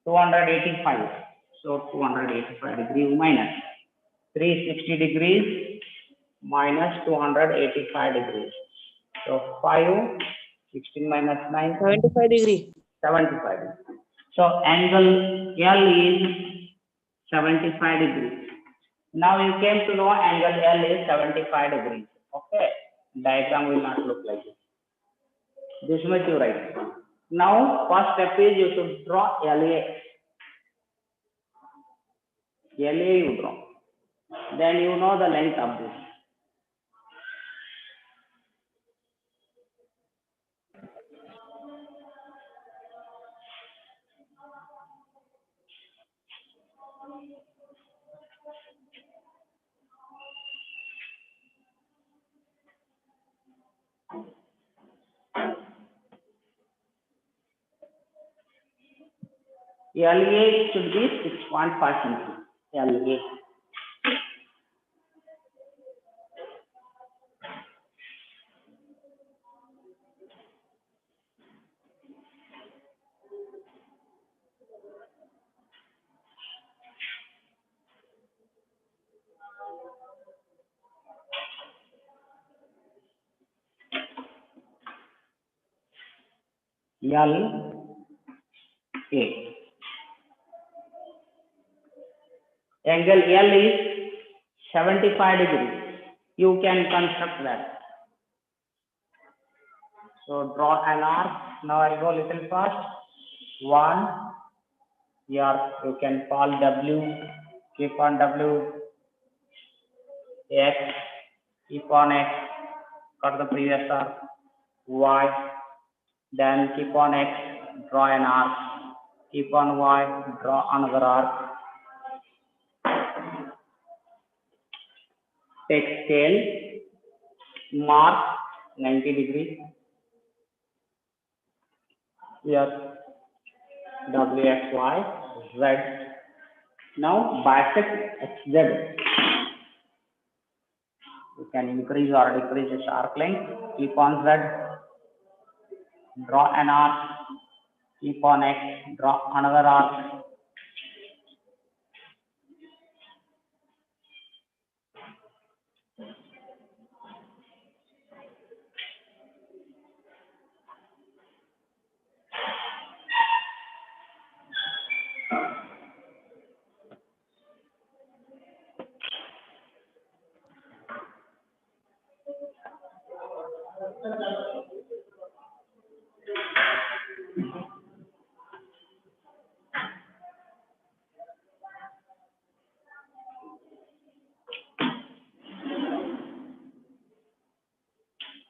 285. So 285 degrees minus 360 degrees minus 285 degrees. So 5, 16 minus 9, 75 degree. 75 degrees. So angle L is 75 degrees. Now you came to know angle L is 75 degrees. Okay. Diagram will not look like this. This much you write. Now first step is you should draw LA. LA you draw. Then you know the length of this. LA should be 6.5 centimeters. LA. L A. Angle L is 75 degrees. You can construct that. So draw an arc. Now I go little fast. 1. Here you can call W. Keep on W. X. Keep on X. Cut the previous arc. Y. Then keep on X. Draw an arc. Keep on Y. Draw another arc. Take scale, mark 90 degrees. Here, W, X, Y, Z. Now bisect XZ. You can increase or decrease its arc length. Keep on Z. Draw an arc. Keep on X. Draw another arc.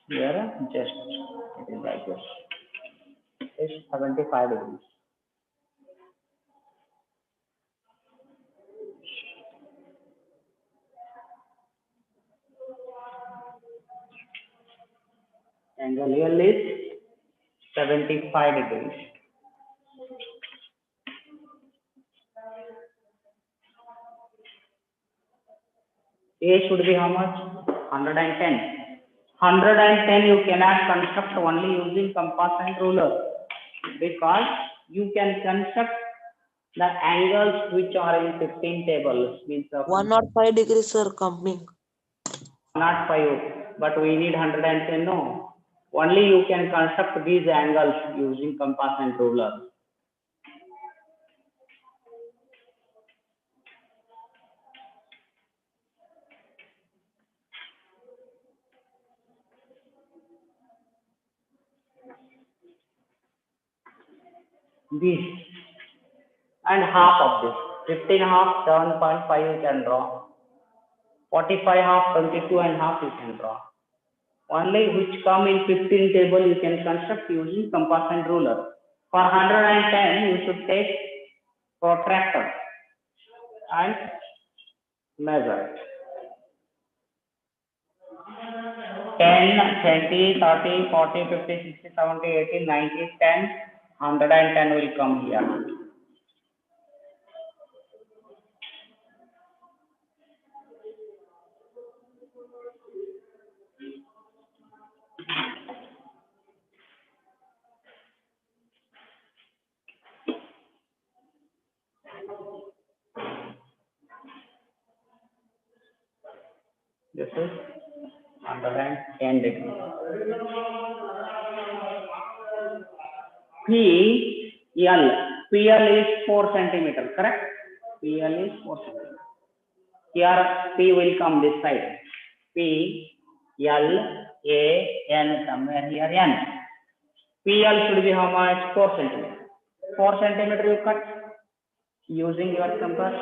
Here, just it is like this. It's 75 degrees. Angle L is 75 degrees. A should be how much? 110. 110 you cannot construct only using compass and ruler, because you can construct the angles which are in 15 tables, means of 105 degrees, sir, coming. not 5, but we need 110. No, only you can construct these angles using compass and ruler. This and half of this 15 half 7.5 you can draw, 45 half 22 and half you can draw. Only which come in 15 table you can construct using compass and ruler. For 110 you should take protractor and measure. 10, 20, 30, 40, 50, 60, 70, 80, 90, 10, 110 will come here. This is 110 degrees. PL is 4 centimeter, correct? PL is 4 centimeter. Here P will come this side. P, L, A, N, somewhere here N. PL should be how much? 4 centimeter. 4 centimeter you cut using your compass.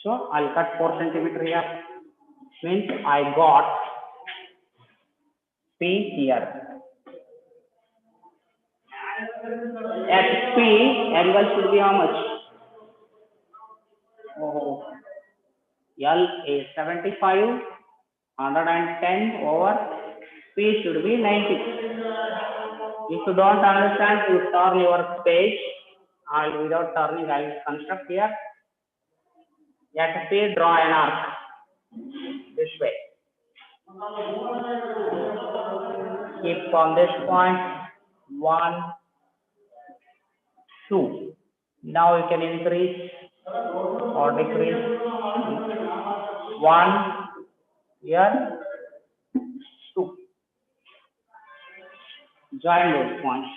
So I'll cut 4 centimeter here. Means I got P here. At P, angle should be how much? Oh, L is 75, 110 over P should be 90. If you don't understand, you turn your page. Without turning, I will construct here. At P, draw an arc this way. Keep on this point 1, 2. Now you can increase or decrease. 1 here, 2. Join those points.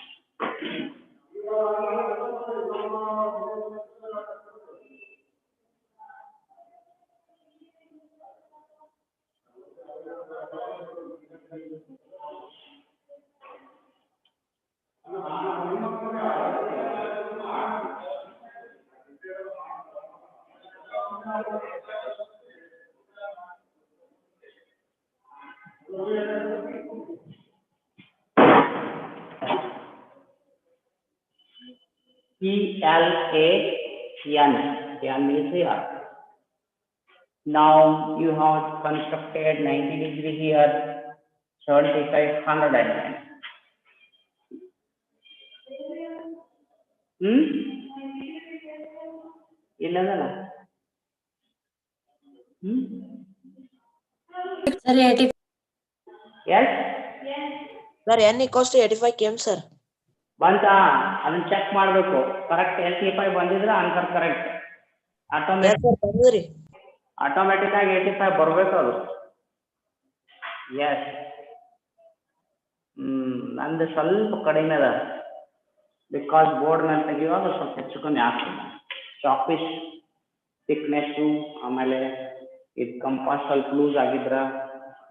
N is here. Now you have constructed 90 degree here, 75, 110. Sir, 80. Yes? Sir, N equals to 85 came, sir. ಬಂತಾ ಅದನ್ನ check ಮಾಡಬೇಕು. Correct 85 ಬಂದಿದ್ರೆ answer correct. Automatic ಆಗಿ 85 ಬರಬೇಕು ಅದು. S. ನಂದು ಸ್ವಲ್ಪ ಕಡಿಮೆ ಅದ, ಬಿಕಾಸ್ ಬೋರ್ಡ್ ಮೇಲೆ ತೆಗೆಯುವಾಗ ಸ್ವಲ್ಪ ಹೆಚ್ಚು ಕಮ್ಮಿ ಆಗ್ತದೆ. ಚಾಪಿಶ್ ಥಿಕ್ನೆಸ್ಸು, ಆಮೇಲೆ ಇದು ಕಂಪಾಸ್ ಸ್ವಲ್ಪ ಲೂಸ್ ಆಗಿದ್ರ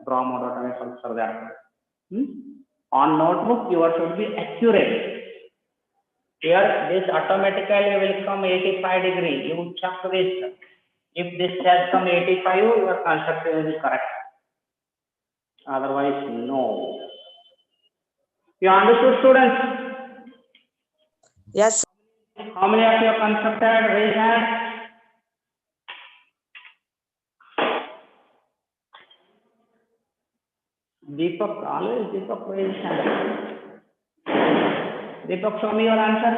ಡ್ರಾ ಮಾಡೋ ಟೈಮ್ ಸ್ವಲ್ಪ ಸರದೆ ಆಗ್ತದೆ. On notebook yours should be accurate. Here this automatically will come 85 degree. You check this. If this has come 85, your construction is correct. Otherwise, no. You understood, students? Yes. How many of you have constructed? Raise hand. Deepak, always Deepak raise hand. Deepak, show me your answer.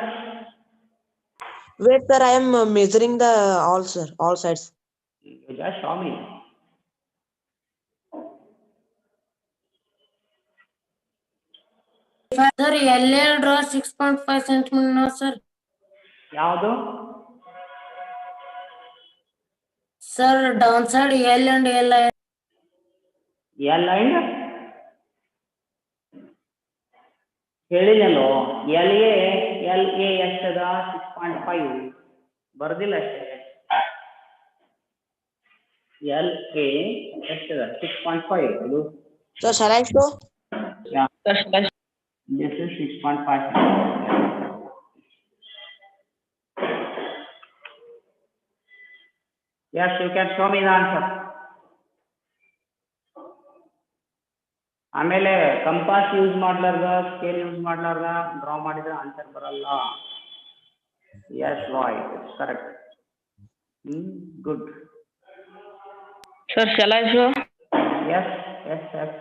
Wait, sir, I am measuring the all, sir, all sides. You just show me. Sir, LL draw 6.5 centimeter, sir. ಯಾವುದು? Sir, downside L and L. L and ಹೇಳಿಲ್ಲೋ L A ಎಷ್ಟದ 6.5 ಬರ್ದಿಲ್ಲ ಅಷ್ಟೇ. L A ಎಷ್ಟದ 6.5 ಅದು. Sir, shall I show? Yeah. This is 6.5. Yes, you can show me the answer. ಆಮೇಲೆ compass use ಮಾಡ್ಲಾರ್ದ scale use ಮಾಡ್ಲಾರ್ದ ಡ್ರಾ ಮಾಡಿದ್ರೆ ಆನ್ಸರ್ ಬರಲ್ಲ. Yes boy, it's correct. Good. Sir, shall I show? Yes yes yes.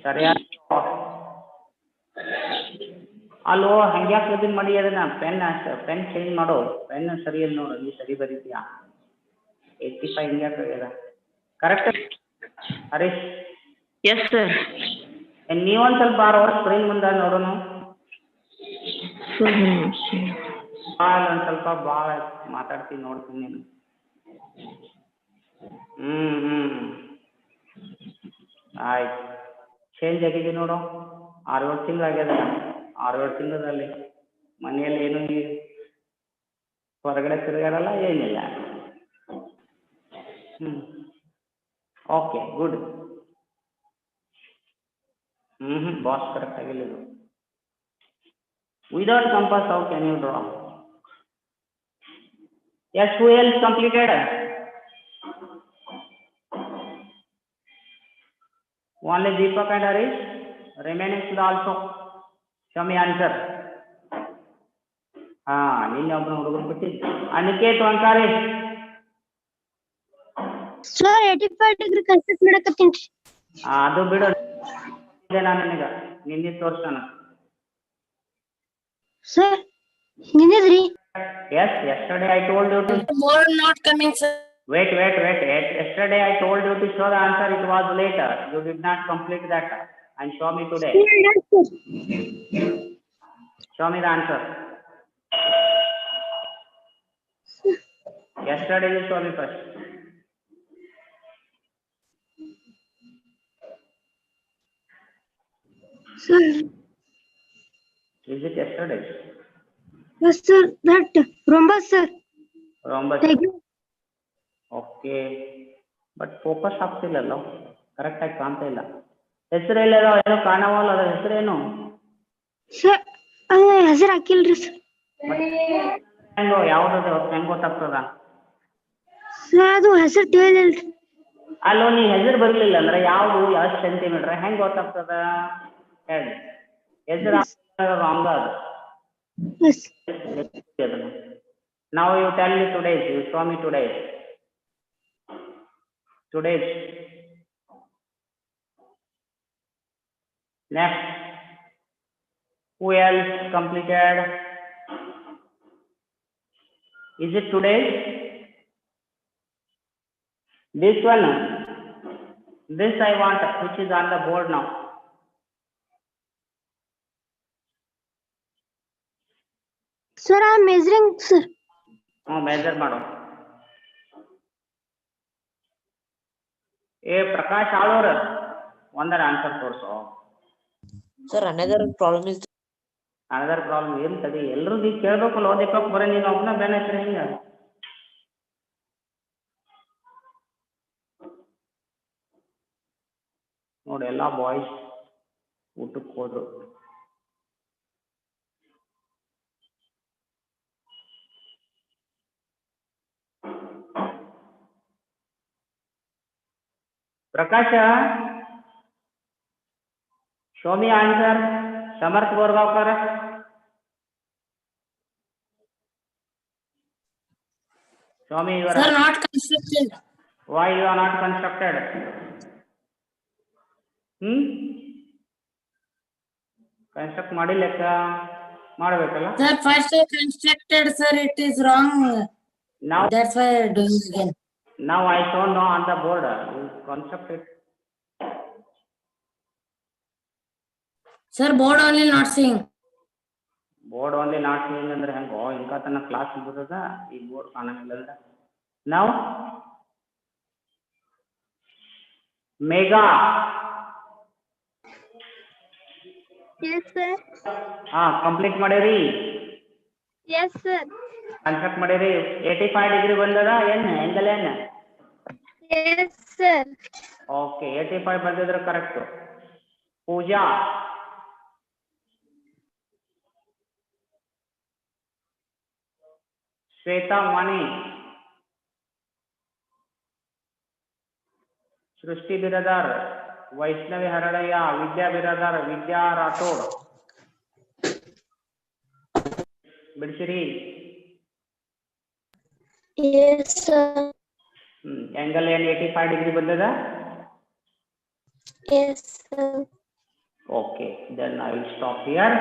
ಸರಿಯಾದ ಅಲ್ಲೋ ಹಂಗ್ಯಾಕೆ ಇದನ್ನ ಮಾಡಿ ಅದನ್ನ ಪೆನ್ ಚೇಂಜ್ ಮಾಡೋ. ಪೆನ್ ಸರಿ ಇಲ್ಲ ನೋಡು, ನೀ ಸರಿ ಬರೀತೀಯಾ. 85 ಹಿಂಗ್ಯಾಕೆ ಆಗ್ಯದ? ಕರೆಕ್ಟ್ ಹರೀಶ್? Yes, sir. ನೀವೊಂದು ಸ್ವಲ್ಪ ಅವ್ರ ಸ್ಕ್ರೀನ್ ಮುಂದೆ ನೋಡೋಣ. ಒಂದು ಸ್ವಲ್ಪ ಭಾಳ ಮಾತಾಡ್ತೀನಿ ನೋಡ್ತೀನಿ ನೀನು. ಆಯ್ತು, ಚೇಂಜ್ ಆಗಿದೆ ನೋಡು. 6-7 ತಿಂಗಳು ಆಗ್ಯದ. 6-7 ತಿಂಗಳಲ್ಲಿ ಮನೆಯಲ್ಲಿ ಏನು ಹೊರಗಡೆ ತಿರುಗಾಡಲ್ಲ, ಏನಿಲ್ಲ. Okay, good. ಬಾಸ್ ಕರೆಕ್ಟ್ ಆಗಿಲ್ಲ ಇದು. Without compass how can you draw? Yes, who else completed? Only Deepak and Harish. Remaining should also show me answer. ನಿನ್ನೆ ಒಬ್ಬನ ಹುಡುಗರು ಬಿಟ್ಟಿದ್ದು. ಅನಿಕೇತ್ ವಂಕಾರಿ. Sir, 85 degree ಕನ್ಸಿಟ್ ಮಾಡಕತ್ತೀನಿ. ಅದು ಬಿಡು, ನಾನು ನಿನಗ ನಿನ್ನೆ ತೋರ್ಸೋಣ. Sir, ನಿನ್ನೆದ್ರಿ? Yes, yesterday I told you to. More not coming, sir. Wait. Yesterday I told you to show the answer. It was later. You did not complete that. And show me today. Show me the answer. Yesterday you show me first. Sir. Is it yesterday? Yes, sir. That rhombus, sir. Rhombus. Okay, but focus ಆಗ್ತಿಲ್ಲಲ್ಲ, ಕರೆಕ್ಟಾಗಿ ಕಾಣ್ತಾ ಇಲ್ಲ. ಹೆಸರೆಲ್ಲ ಏನೋ ಕಾಣವಲ್ಲ, ಅದರ ಹೆಸರೇನು? Sir, ಹೆಸರು ಹಾಕಿಲ್ರಿ sir. ಹೆಂಗೋ ಯಾವ್ದು ಹೆಂಗ್ ಗೊತ್ತಾಗ್ತದ? ಸರ್, ಅದು ಹೆಸರು ತಿಳಿದಿಲ್ರಿ. ಅಲ್ಲೋ, ನೀ ಹೆಸರು ಬರ್ಲಿಲ್ಲ ಅಂದ್ರೆ ಯಾವ್ದು ಎಷ್ಟು ಸೆಂಟಿಮೀಟರ್ ಹೆಂಗ್ ಗೊತ್ತಾಗ್ತದ ಹೇಳಿ? ಹೆಸರು ರಾಂಗ್ ಅದು. Now you tell me today's, you show me today's. Next, who else completed? Is it today's? This one, this I want, which is on the board now. Sir, I am measuring, sir. Measure ಮಾಡು. ಪ್ರಕಾಶ್ ಆಳೋರ್ ಒಂದರ answer ತೋರ್ಸೋ. Sir, another problem is. ಏನ್ ತಡಿ, ಎಲ್ರು ನೀ ಕೇಳ್ಬೇಕಲ್ಲ. ಓದಿಪ್ಪ ಬರೀ ನೀನು ಒಬ್ಬನ ಬೇನೆ ಹಿಂಗ. ನೋಡಿ, ಎಲ್ಲಾ ಬಾಯ್ಸ್ ಊಟಕ್ಕೆ ಹೋದ್ರು. ಪ್ರಕಾಶ, show me answer. Samarth ಗೋರ್ಗಾವ್ಕರ್. Swami, you Sir, are not constructed. why you are not constructed? Construct ಮಾಡಿ ಲೆಕ್ಕ ಮಾಡಬೇಕಲ್ಲ. Sir, first I constructed, sir, it is wrong. Now That's why I'm doing again. now I show no on the board. You construct it. Sir, board only not seeing. Board only not seeing ಅಂದ್ರೆ ಹೆಂಗೋ ಇಂಕ ತನ class ಮುಗಿದದ ಈ board ಕಾಣಂಗಿಲ್ಲ ಅಂದ್ರೆ. Now Mega. Yes, sir. Complete ಮಾಡಿರಿ. Yes, sir. Construct ಮಾಡಿರಿ. 85 degree ಬಂದದ ಏನ್ ಆಂಗಲ್ ಏನ್? Yes, sir. ಓಕೆ 85 ಬಂದಿದ್ರೆ ಕರೆಕ್ಟ್. ಪೂಜಾ ಶ್ವೇತಾ ವಾಣಿ ಸೃಷ್ಟಿ ಬಿರದಾರ್ ವೈಷ್ಣವಿ ಹರಳಯ್ಯ ವಿದ್ಯಾ ಬಿರದಾರ್ ವಿದ್ಯಾ ರಾಠೋಡ್ ಬಿಡಿಸಿರಿ. Yes, sir. ಆಂಗಲ್ ಏನ್ 85 ಡಿಗ್ರಿ ಬಂದದ? Yes, sir. Okay, then I will stop here.